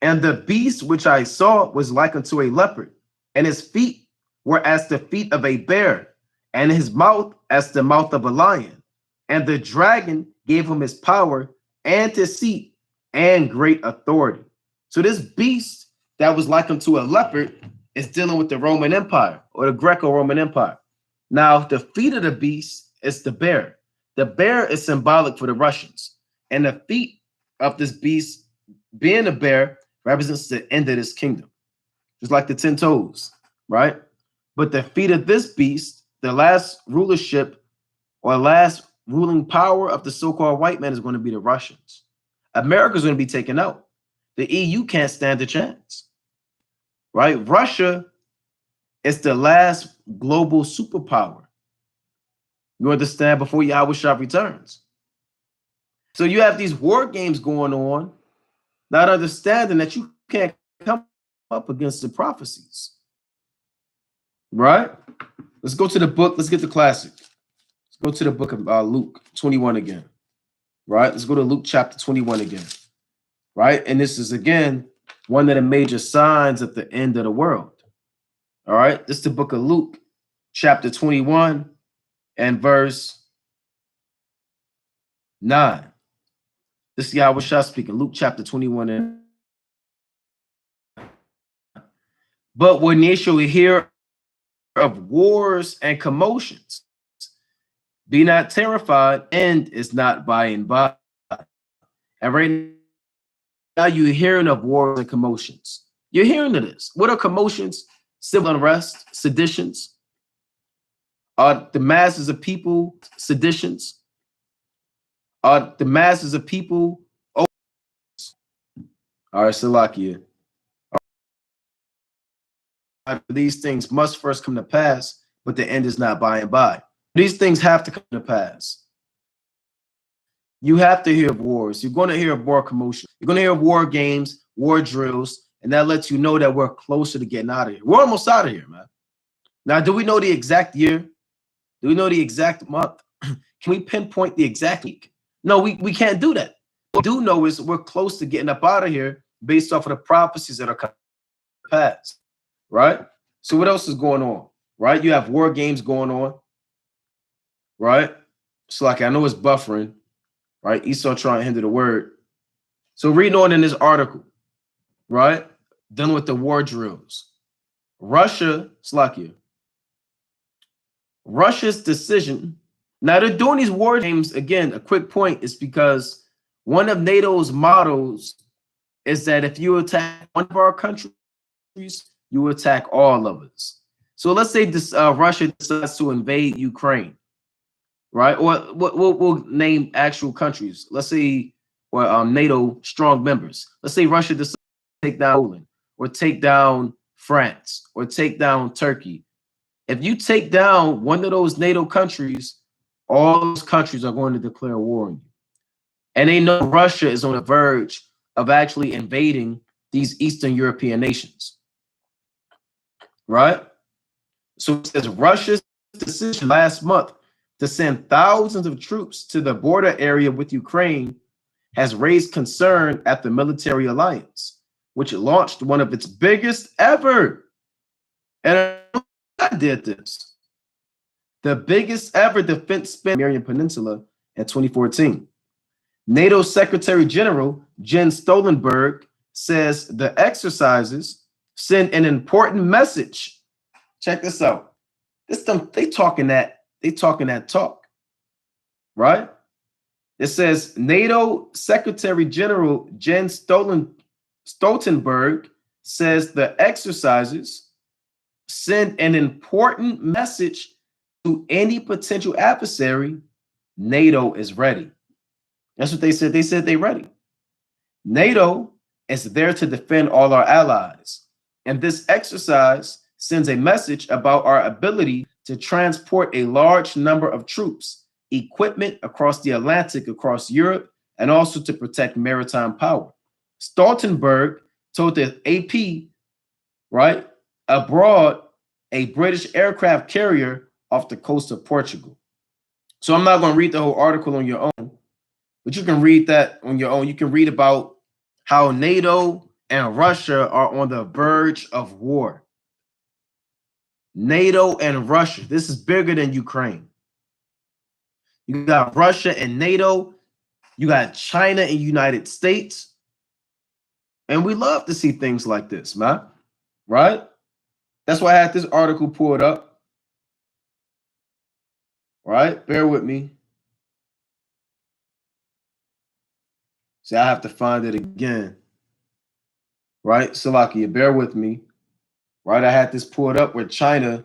And the beast which I saw was like unto a leopard, and his feet were as the feet of a bear, and his mouth as the mouth of a lion. And the dragon gave him his power and his seat and great authority. So this beast that was like unto a leopard is dealing with the Roman Empire or the Greco-Roman Empire. Now, the feet of the beast is the bear. The bear is symbolic for the Russians. And the feet of this beast, being a bear, represents the end of this kingdom. Just like the 10 toes, right? But the feet of this beast, the last rulership or last ruling power of the so-called white man is going to be the Russians. America's going to be taken out. The EU can't stand a chance, right? Russia is the last global superpower. You understand? Before Yahushua returns. So you have these war games going on, not understanding that you can't come up against the prophecies. Right? Let's go to the book. Let's get the classic. Let's go to the book of Luke 21 again. Right? Let's go to Luke chapter 21 again. Right? And this is, again, one of the major signs at the end of the world. All right? This is the book of Luke chapter 21 and verse 9. This is Yahweh Shah speaking. Luke chapter 21. But when ye shall hear of wars and commotions, be not terrified, end is not by and by. And right now you're hearing of wars and commotions. You're hearing of this. What are commotions? Civil unrest, seditions. Are the masses of people seditions? Are the masses of people? Oh, all right, Salakia. These things must first come to pass, but the end is not by and by. These things have to come to pass. You have to hear of wars. You're going to hear of war commotion. You're going to hear of war games, war drills, and that lets you know that we're closer to getting out of here. We're almost out of here, man. Now, do we know the exact year? Do we know the exact month? Can we pinpoint the exact week? No, we can't do that. What we do know is we're close to getting up out of here based off of the prophecies that are coming to pass, right? So what else is going on, right? You have war games going on, right? So like I know it's buffering, right? Esau trying to hinder the word. So reading on in this article, right? Dealing with the war drills. Russia, Slakia. Russia's decision. Now they're doing these war games again. A quick point is because one of NATO's mottos is that if you attack one of our countries, you attack all of us. So let's say this Russia decides to invade Ukraine, right? Or we'll name actual countries. Let's say NATO strong members. Let's say Russia decides to take down Poland or take down France or take down Turkey. If you take down one of those NATO countries, all those countries are going to declare war on you. And they know Russia is on the verge of actually invading these Eastern European nations. Right? So it says Russia's decision last month to send thousands of troops to the border area with Ukraine has raised concern at the military alliance, which launched one of its biggest ever. And I did this. The biggest ever defense spend in the Marian Peninsula in 2014. NATO Secretary General Jens Stoltenberg says the exercises send an important message. Check this out. They talking that talk, right? It says NATO Secretary General Jens Stoltenberg says the exercises send an important message to any potential adversary. NATO is ready. That's what they said. They said they're ready. NATO is there to defend all our allies. And this exercise sends a message about our ability to transport a large number of troops, equipment across the Atlantic, across Europe, and also to protect maritime power. Stoltenberg told the AP, right, abroad, a British aircraft carrier off the coast of Portugal. So I'm not going to read the whole article on your own, but you can read that on your own. You can read about how NATO and Russia are on the verge of war. NATO and Russia. This is bigger than Ukraine. You got Russia and NATO. You got China and United States. And we love to see things like this, man. Right? That's why I had this article pulled up. Right? Bear with me. See, I have to find it again. Right? Salakia, bear with me. Right? I had this pulled up with China.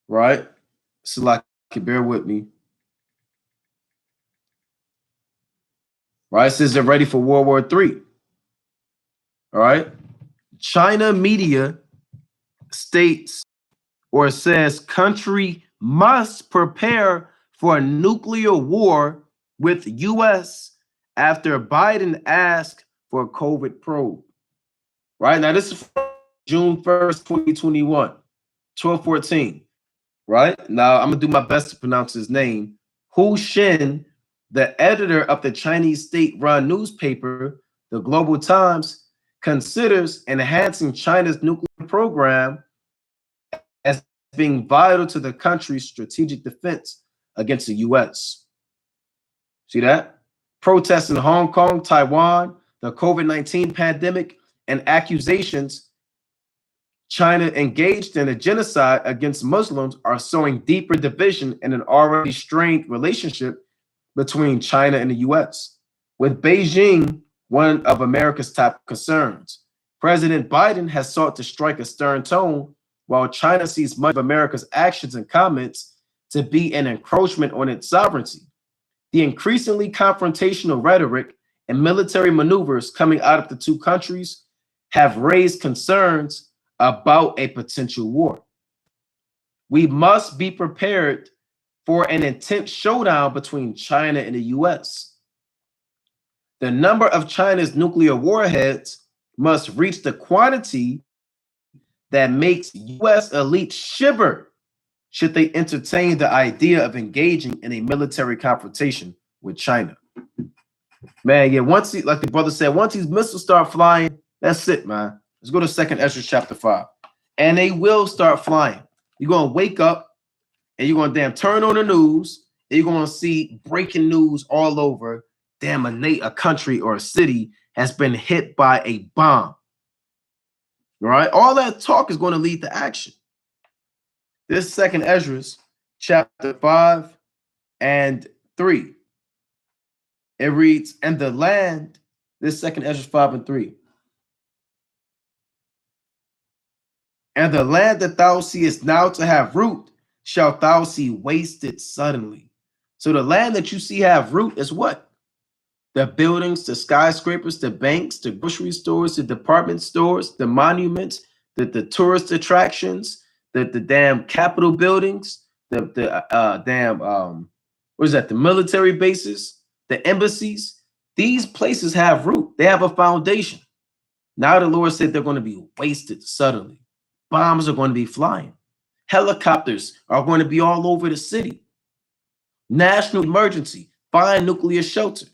Right? Salakia, bear with me. Right? It says they're ready for World War III. All right? China media states or says country must prepare for a nuclear war with U.S. after Biden asked for a COVID probe. Right? Now, this is June 1st, 2021, 12:14. Right? Now, I'm going to do my best to pronounce his name. Hu Xin, the editor of the Chinese state-run newspaper, the Global Times, considers enhancing China's nuclear program as being vital to the country's strategic defense against the U.S. See that? Protests in Hong Kong, Taiwan, the COVID-19 pandemic, and accusations China engaged in a genocide against Muslims are sowing deeper division in an already strained relationship between China and the U.S., with Beijing one of America's top concerns. President Biden has sought to strike a stern tone, while China sees much of America's actions and comments to be an encroachment on its sovereignty. The increasingly confrontational rhetoric and military maneuvers coming out of the two countries have raised concerns about a potential war. We must be prepared for an intense showdown between China and the US. The number of China's nuclear warheads must reach the quantity that makes US elites shiver should they entertain the idea of engaging in a military confrontation with China. Man, yeah, once like the brother said, once these missiles start flying, that's it, man. Let's go to 2nd Ezra chapter 5. And they will start flying. You're going to wake up and you're going to turn on the news and you're going to see breaking news all over. Damn, a country or a city has been hit by a bomb. All right? All that talk is going to lead to action. This 2nd Ezra chapter 5 and 3. It reads, and the land, this 2nd Ezra 5 and 3. And the land that thou seest now to have root, shalt thou see wasted suddenly. So the land that you see have root is what? The buildings, the skyscrapers, the banks, the grocery stores, the department stores, the monuments, the tourist attractions, the damn Capitol buildings, the military bases, the embassies. These places have root. They have a foundation. Now the Lord said they're going to be wasted suddenly. Bombs are going to be flying. Helicopters are going to be all over the city. National emergency. Find nuclear shelter.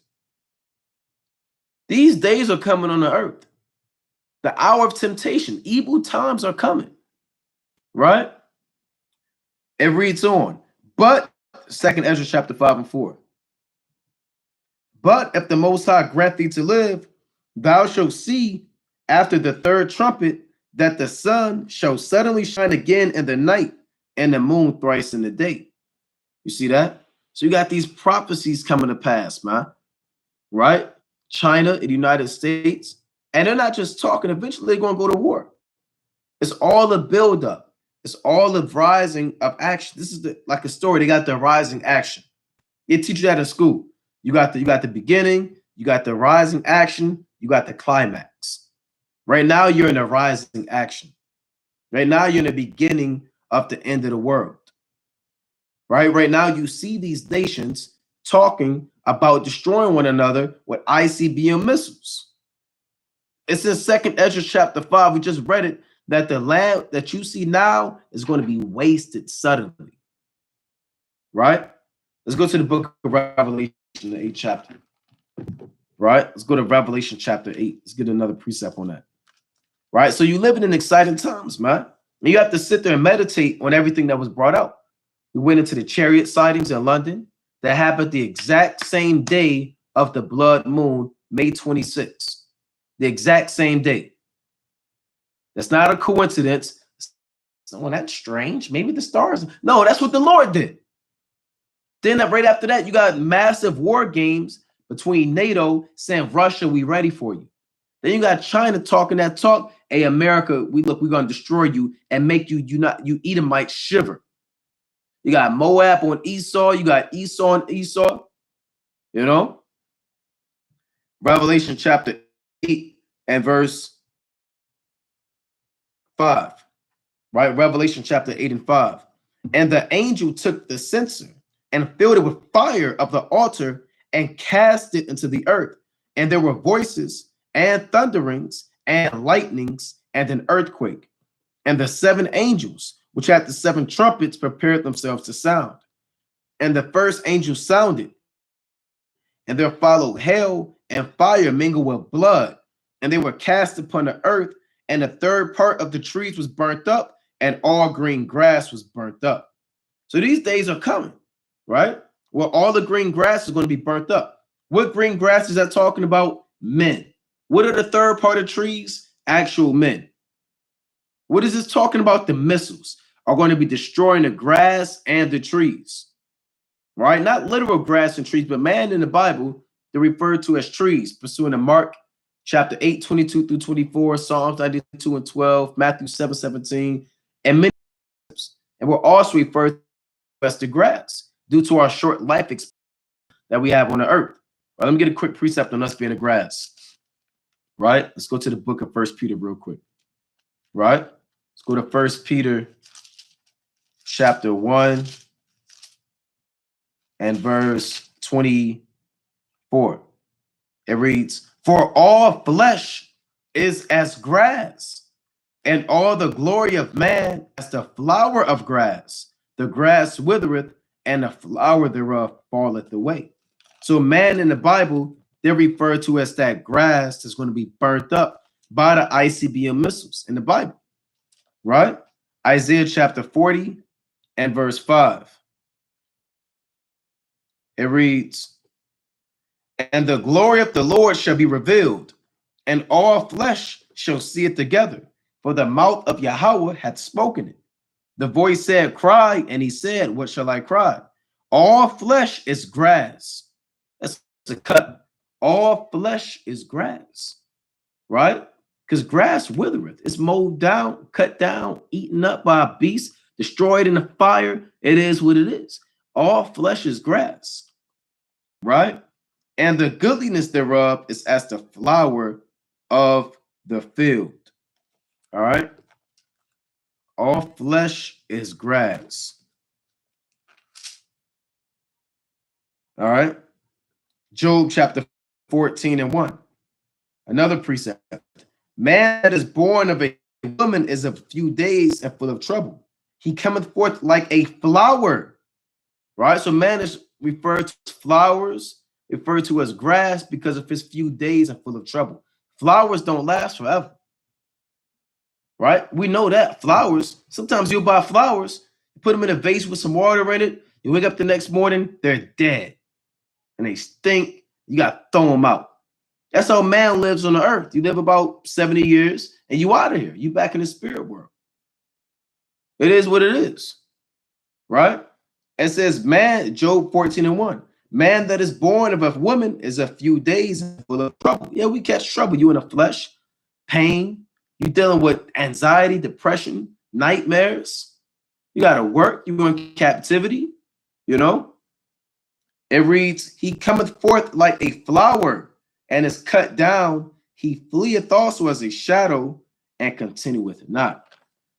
These days are coming on the earth. The hour of temptation. Evil times are coming. Right? It reads on. But, 2nd Ezra chapter 5 and 4. But if the Most High grant thee to live, thou shalt see after the 3rd trumpet that the sun shall suddenly shine again in the night and the moon thrice in the day. You see that? So you got these prophecies coming to pass, man. Right? China and the United States. And they're not just talking. Eventually, they're going to go to war. It's all a buildup. It's all a rising of action. This is like a story. They got the rising action. They teach you that in school. You got the beginning. You got the rising action. You got the climax. Right now, you're in a rising action. Right now, you're in the beginning of the end of the world. Right now, you see these nations talking about destroying one another with ICBM missiles. It's in 2nd Ezra chapter 5. We just read it, that the land that you see now is going to be wasted suddenly. Right? Let's go to the book of Revelation, the 8th chapter. Right? Let's go to Revelation chapter 8. Let's get another precept on that. Right? So you live in exciting times, man. And you have to sit there and meditate on everything that was brought out. We went into the chariot sightings in London that happened the exact same day of the blood moon, May 26th. The exact same day. That's not a coincidence. So, well, that's strange. Maybe the stars. No, that's what the Lord did. Then right after that, you got massive war games between NATO saying, Russia, we ready for you. Then you got China talking that talk. Hey, America, we're going to destroy you and make you Edomites shiver. You got Moab on Esau. You got Esau on Esau. You know? Revelation chapter 8 and verse 5. Right? Revelation chapter 8 and 5. And the angel took the censer and filled it with fire of the altar and cast it into the earth. And there were voices and thunderings and lightnings and an earthquake. And the 7 angels, which had the 7 trumpets, prepared themselves to sound. And the first angel sounded, and there followed hail and fire mingled with blood, and they were cast upon the earth, and the third part of the trees was burnt up, and all green grass was burnt up. So these days are coming, right? Well, all the green grass is going to be burnt up. What green grass is that talking about? Men. What are the third part of trees? Actual men. What is this talking about? The missiles are going to be destroying the grass and the trees, right? Not literal grass and trees, but man in the Bible, they're referred to as trees, pursuant to Mark chapter 8, 22 through 24, Psalms 92 and 12, Matthew 7, 17, and many others. And we're also referred to as the grass due to our short life experience that we have on the earth. Right, let me get a quick precept on us being the grass. Right? Let's go to the book of 1 Peter real quick. Right? Let's go to 1 Peter chapter 1 and verse 24. It reads, "For all flesh is as grass, and all the glory of man as the flower of grass. The grass withereth, and the flower thereof falleth away." So man in the Bible, they're referred to as that grass that's going to be burnt up by the ICBM missiles in the Bible, right? Isaiah chapter 40 and verse 5. It reads, "And the glory of the Lord shall be revealed, and all flesh shall see it together, for the mouth of Yahweh hath spoken it. The voice said, cry, and he said, what shall I cry? All flesh is grass." That's a cut. All flesh is grass, right? Because grass withereth. It's mowed down, cut down, eaten up by a beast, destroyed in the fire. It is what it is. All flesh is grass, right? And the goodliness thereof is as the flower of the field. All right. All flesh is grass. All right. Job chapter 14 and 1. Another precept. Man that is born of a woman is of few days and full of trouble. He cometh forth like a flower. Right? So man is referred to as flowers, referred to as grass because of his few days and full of trouble. Flowers don't last forever. Right? We know that. Flowers, sometimes you'll buy flowers, you put them in a vase with some water in it, you wake up the next morning, they're dead. And they stink, you got to throw them out. That's how man lives on the earth. You live about 70 years and you out of here. You back in the spirit world. It is what it is. Right? It says, man, Job 14 and 1. Man that is born of a woman is a few days full of trouble. Yeah, we catch trouble. You in the flesh, pain. You dealing with anxiety, depression, nightmares. You got to work. You in captivity. You know? It reads, he cometh forth like a flower and is cut down. He fleeth also as a shadow and continueth not.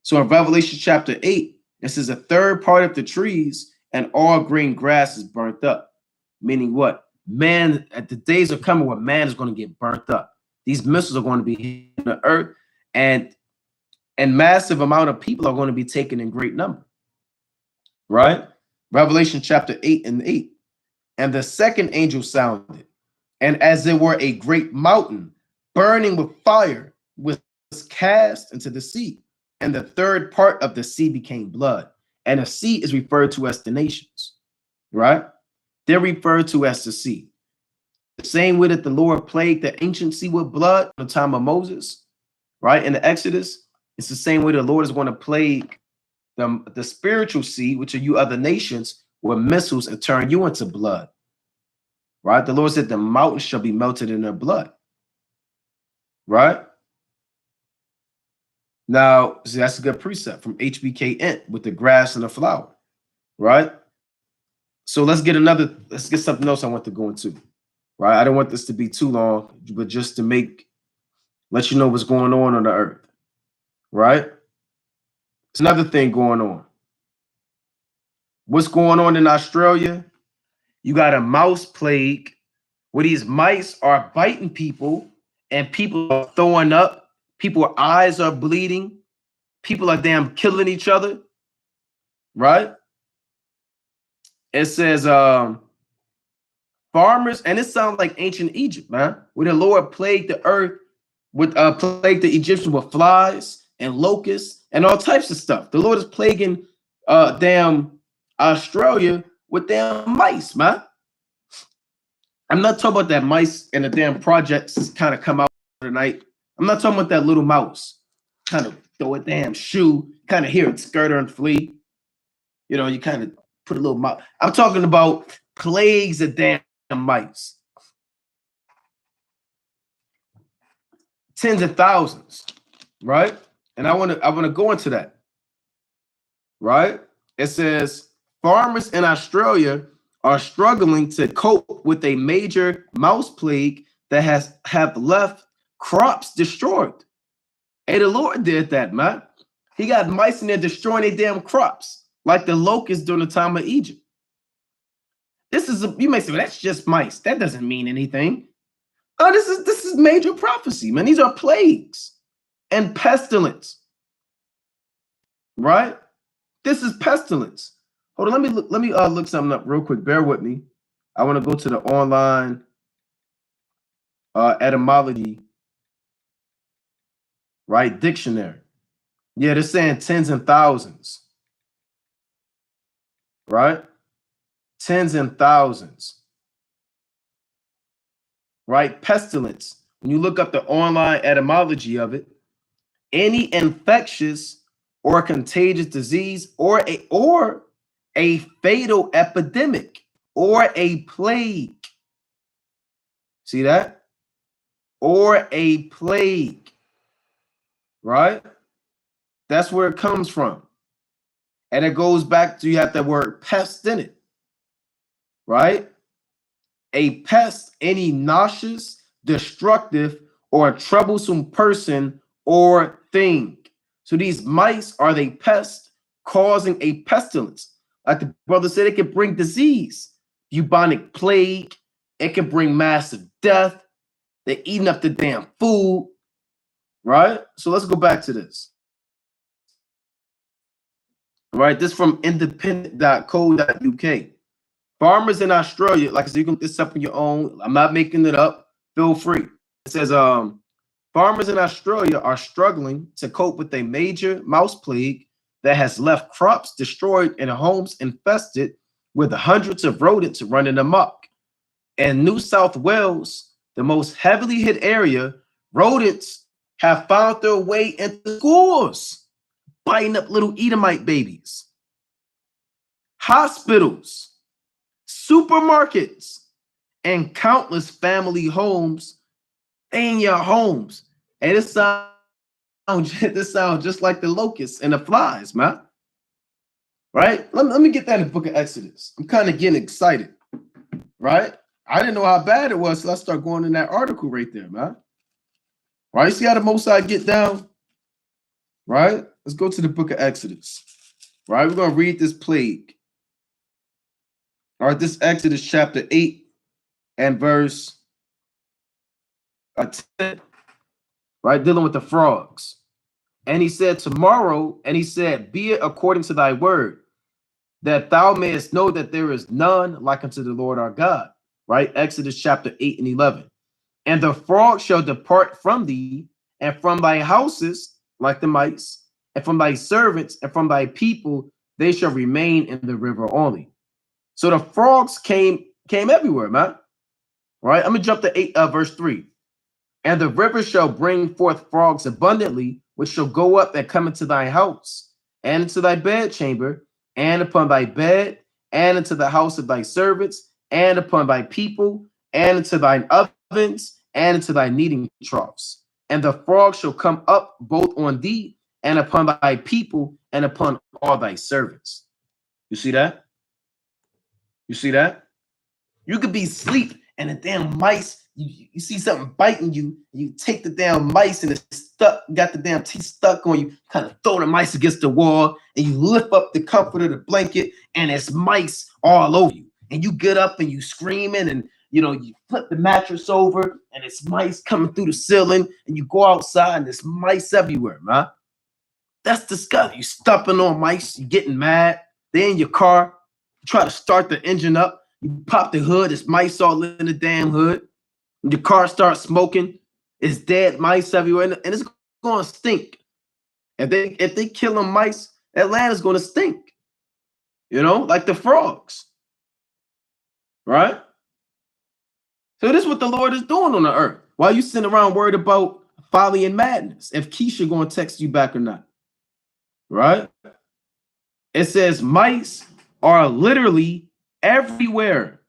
So in Revelation chapter 8, this is a third part of the trees and all green grass is burnt up. Meaning what? Man, at the days are coming where man is going to get burnt up. These missiles are going to be hitting the earth and massive amount of people are going to be taken in great number. Right? Revelation chapter 8 and 8. And the second angel sounded, and as it were a great mountain burning with fire was cast into the sea. And the third part of the sea became blood. And the sea is referred to as the nations, right? They're referred to as the sea. The same way that the Lord plagued the ancient sea with blood in the time of Moses, right? In the Exodus, it's the same way the Lord is going to plague the spiritual sea, which are you other nations, with missiles and turn you into blood, right? The Lord said the mountains shall be melted in their blood, right? Now, see, that's a good precept from HBK Ent with the grass and the flower, right? So let's get something else I want to go into, right? I don't want this to be too long, but just to let you know what's going on the earth, right? It's another thing going on. What's going on in Australia? You got a mouse plague where these mice are biting people and people are throwing up. People's eyes are bleeding. People are damn killing each other, right? It says farmers, and it sounds like ancient Egypt, man, where the Lord plagued the earth with plagued the Egyptians with flies and locusts and all types of stuff. The Lord is plaguing damn Australia with damn mice, man. I'm not talking about that mice and the damn projects kind of come out tonight. I'm not talking about that little mouse kind of throw a damn shoe, kind of hear it skirt and flee. You know, you kind of put a little mouse. I'm talking about plagues of damn mice. Tens of thousands, right? And I want to go into that, right? It says farmers in Australia are struggling to cope with a major mouse plague that have left crops destroyed. Hey, the Lord did that, man. He got mice in there destroying their damn crops, like the locusts during the time of Egypt. This is you may say, well, that's just mice. That doesn't mean anything. Oh, this is major prophecy, man. These are plagues and pestilence, right? This is pestilence. Hold on, let me look something up real quick. Bear with me. I want to go to the online etymology, right? Dictionary. Yeah, they're saying tens and thousands, right? Tens and thousands, right? Pestilence. When you look up the online etymology of it, any infectious or contagious disease or a fatal epidemic or a plague. See that? Or a plague, right? That's where it comes from. And it goes back to, you have that word pest in it, right? A pest, any nauseous, destructive, or troublesome person or thing. So these mice are the pest causing a pestilence. Like the brother said, it can bring disease, bubonic plague. It can bring massive death. They're eating up the damn food, right? So let's go back to this. Right, this from independent.co.uk. Farmers in Australia, like I said, you can look this up on your own. I'm not making it up. Feel free. It says, farmers in Australia are struggling to cope with a major mouse plague that has left crops destroyed and homes infested with hundreds of rodents running amok. In New South Wales, the most heavily hit area, rodents have found their way into schools, biting up little Edomite babies, hospitals, supermarkets, and countless family homes in your homes. And this sounds just like the locusts and the flies, man. Right? Let me get that in the book of Exodus. I'm kind of getting excited, right? I didn't know how bad it was, so I start going in that article right there, man. Right? See how the Most High get down? Right? Let's go to the book of Exodus. Right? We're going to read this plague. All right, this Exodus chapter 8 and verse 10. Right? Dealing with the frogs. And he said, tomorrow, and he said, be it according to thy word, that thou mayest know that there is none like unto the Lord our God. Right? Exodus chapter 8 and 11. And the frog shall depart from thee, and from thy houses, like the mice, and from thy servants, and from thy people, they shall remain in the river only. So the frogs came everywhere, man. Right? I'm going to jump to 8, verse 3. And the river shall bring forth frogs abundantly, which shall go up and come into thy house, and into thy bedchamber, and upon thy bed, and into the house of thy servants, and upon thy people, and into thine ovens, and into thy kneading troughs. And the frogs shall come up both on thee, and upon thy people, and upon all thy servants. You see that? You see that? You could be asleep, and the damn mice, you see something biting you, you take the damn mice, and it's stuck, got the damn teeth stuck on you, kind of throw the mice against the wall, and you lift up the comfort of the blanket, and it's mice all over you. And you get up and you screaming, and you flip the mattress over and it's mice coming through the ceiling, and you go outside and there's mice everywhere, man. That's disgusting. You stomping on mice, you getting mad. They're in your car, you try to start the engine up, you pop the hood, there's mice all in the damn hood. Your car starts smoking, it's dead mice everywhere, and it's gonna stink. If they kill them mice, Atlanta's gonna stink. Like the frogs. Right? So this is what the Lord is doing on the earth. Why you sitting around worried about folly and madness? If Keisha gonna text you back or not. Right? It says mice are literally everywhere.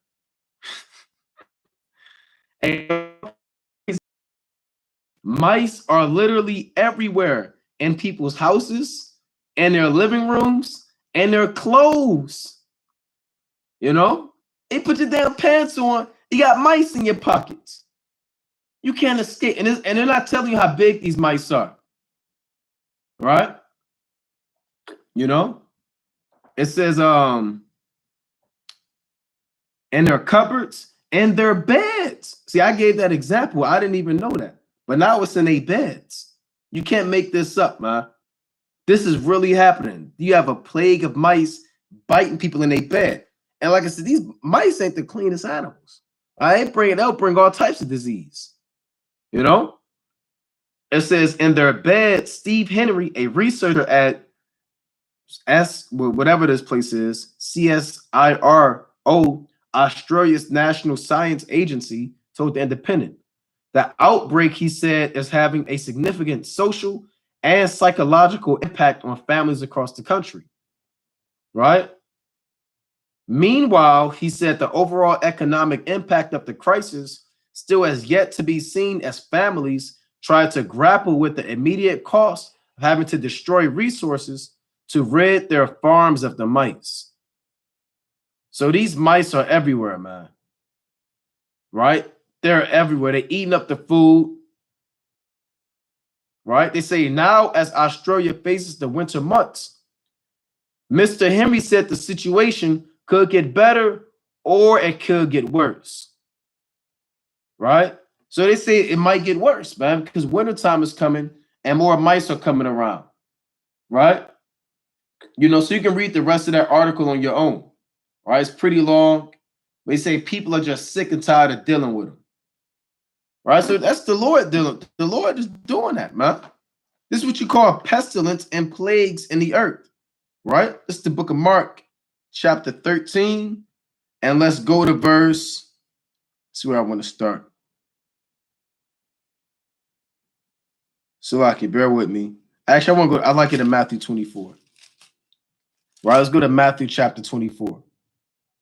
Mice are literally everywhere in people's houses, in their living rooms, and their clothes. They put your damn pants on, you got mice in your pockets. You can't escape. And they're not telling you how big these mice are. Right? It says in their cupboards, in their beds. See, I gave that example. I didn't even know that. But now it's in their beds. You can't make this up, man. This is really happening. You have a plague of mice biting people in their bed. And like I said, these mice ain't the cleanest animals. They'll bring all types of disease. It says in their bed, Steve Henry, a researcher at whatever this place is, CSIRO, Australia's National Science Agency, told The Independent. The outbreak, he said, is having a significant social and psychological impact on families across the country. Right? Meanwhile, he said the overall economic impact of the crisis still has yet to be seen as families try to grapple with the immediate cost of having to destroy resources to rid their farms of the mice. So these mice are everywhere, man. Right? They're everywhere. They're eating up the food. Right? They say now as Australia faces the winter months, Mr. Henry said the situation could get better or it could get worse. Right? So they say it might get worse, man, because wintertime is coming and more mice are coming around. Right? So you can read the rest of that article on your own. Right? It's pretty long. They say people are just sick and tired of dealing with them. Right? So that's the Lord dealing. The Lord is doing that, man. This is what you call pestilence and plagues in the earth. Right? This is the book of Mark, chapter 13. And let's go to verse. See where I want to start. So I can bear with me. Actually, I like it in Matthew 24. Right? Let's go to Matthew chapter 24.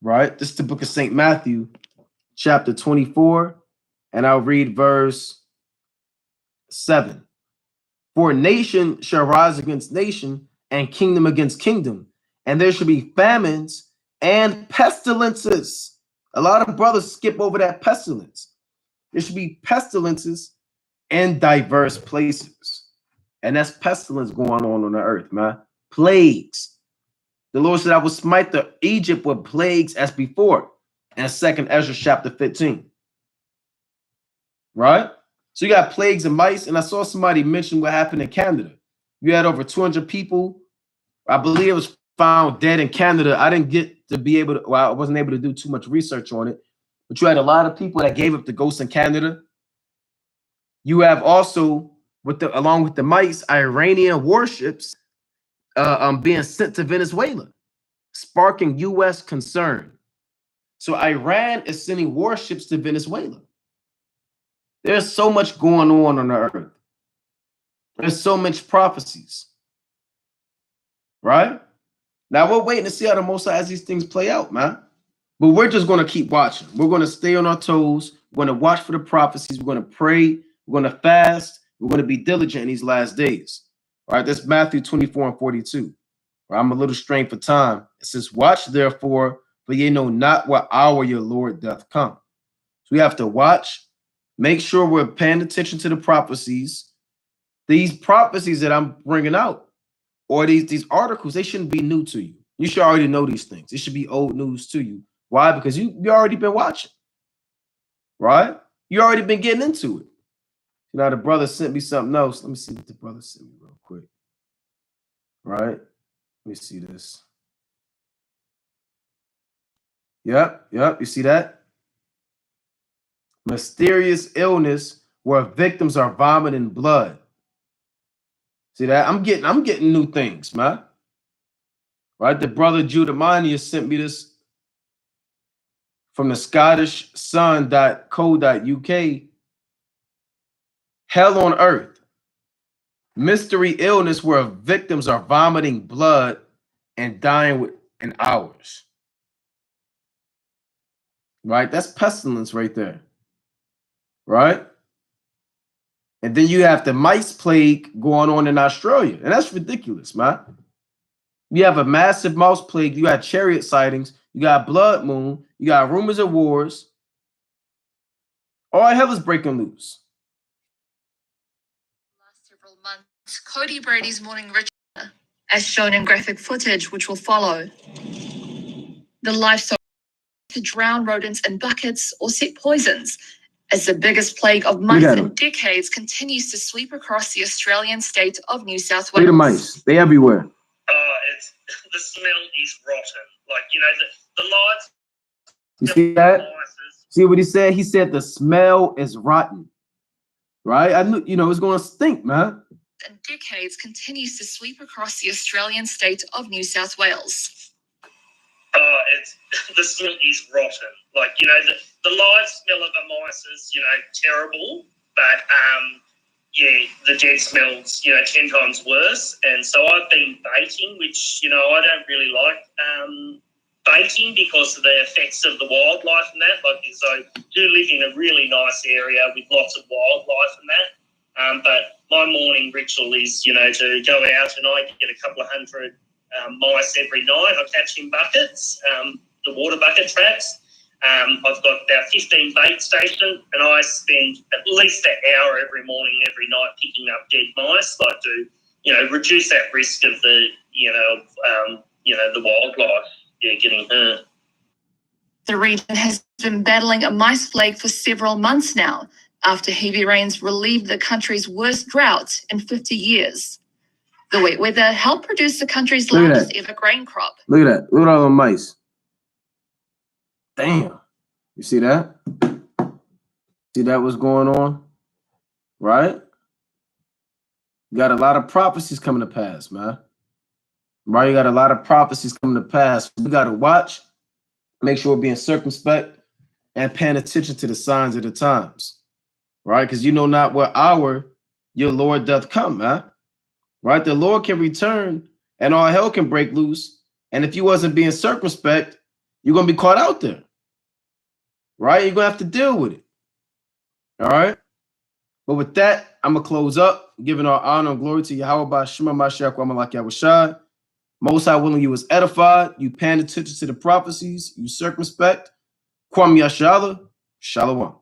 Right? This is the book of St. Matthew, chapter 24. And I'll read verse 7. For nation shall rise against nation, and kingdom against kingdom, and there shall be famines and pestilences. A lot of brothers skip over that pestilence. There should be pestilences in diverse places. And that's pestilence going on the earth, man. Plagues. The Lord said, I will smite the Egypt with plagues as before. And 2nd Ezra chapter 15. Right? So you got plagues and mice. And I saw somebody mention what happened in Canada. You had over 200 people. I believe it was found dead in Canada. I didn't get to be able to, well, I wasn't able to do too much research on it. But you had a lot of people that gave up the ghosts in Canada. You have also, along with the mice, Iranian warships being sent to Venezuela, sparking U.S. concern. So Iran is sending warships to Venezuela. There's so much going on the earth. There's so much prophecies. Right? Now we're waiting to see how the Most High as these things play out, man. But we're just going to keep watching. We're going to stay on our toes. We're going to watch for the prophecies. We're going to pray. We're going to fast. We're going to be diligent in these last days. All right, that's Matthew 24 and 42. Right, I'm a little strained for time. It says, watch therefore, for ye know not what hour your Lord doth come. So we have to watch. Make sure we're paying attention to the prophecies. These prophecies that I'm bringing out, or these articles, they shouldn't be new to you. You should already know these things. It should be old news to you. Why? Because you already been watching. right? You already been getting into it. Now the brother sent me something else. Let me see what the brother sent me real quick. Right? Let me see this. Yep. You see that? Mysterious illness where victims are vomiting blood. See that? I'm getting new things, man. Right? The brother Judamania sent me this from the Scottish Sun.co.uk. Hell on Earth. Mystery illness where victims are vomiting blood and dying within hours. Right? That's pestilence right there. Right? And then you have the mice plague going on in Australia. And that's ridiculous, man. You have a massive mouse plague. You got chariot sightings. You got blood moon. You got rumors of wars. All hell is breaking loose. Last several months, Cody Brady's morning ritual, as shown in graphic footage, which will follow. The livestock to drown rodents in buckets or set poisons, as the biggest plague of mice in decades continues to sweep across the Australian state of New South Wales. Look at the mice. They everywhere. It's the smell is rotten. Like, you know, the lights. You see that? See what he said? He said the smell is rotten. Right? I knew, you know, it's going to stink, man. In decades continues to sweep across the Australian state of New South Wales. It's the smell is rotten. Like, you know, the live smell of a mice is, you know, terrible, but yeah, the dead smell's, you know, 10 times worse. And so I've been baiting, which, you know, I don't really like baiting because of the effects of the wildlife and that. Like, so I do live in a really nice area with lots of wildlife and that. But my morning ritual is, you know, to go out and I get a couple of hundred mice every night. I catch in buckets, the water bucket traps. I've got about 15 bait stations, and I spend at least an hour every morning, every night picking up dead mice, like to, you know, reduce that risk of the, the wildlife, getting hurt. The region has been battling a mice plague for several months now, after heavy rains relieved the country's worst drought in 50 years. The wet weather helped produce the country's largest ever grain crop. Look at that. Look at all the mice. Damn. You see that? See that what's going on? Right? You got a lot of prophecies coming to pass, man. Right? You got a lot of prophecies coming to pass. We got to watch, make sure we're being circumspect, and paying attention to the signs of the times. Right? Because you know not what hour your Lord doth come, man. Right? The Lord can return and all hell can break loose. And if you wasn't being circumspect, you're going to be caught out there. Right? You're going to have to deal with it. All right? But with that, I'm going to close up, giving our honor and glory to Yahweh by Shema Mashiach Wamalak Yahushai. Most High willing you was edified. You paying attention to the prophecies. You circumspect. Kwam Yashala. Shalom.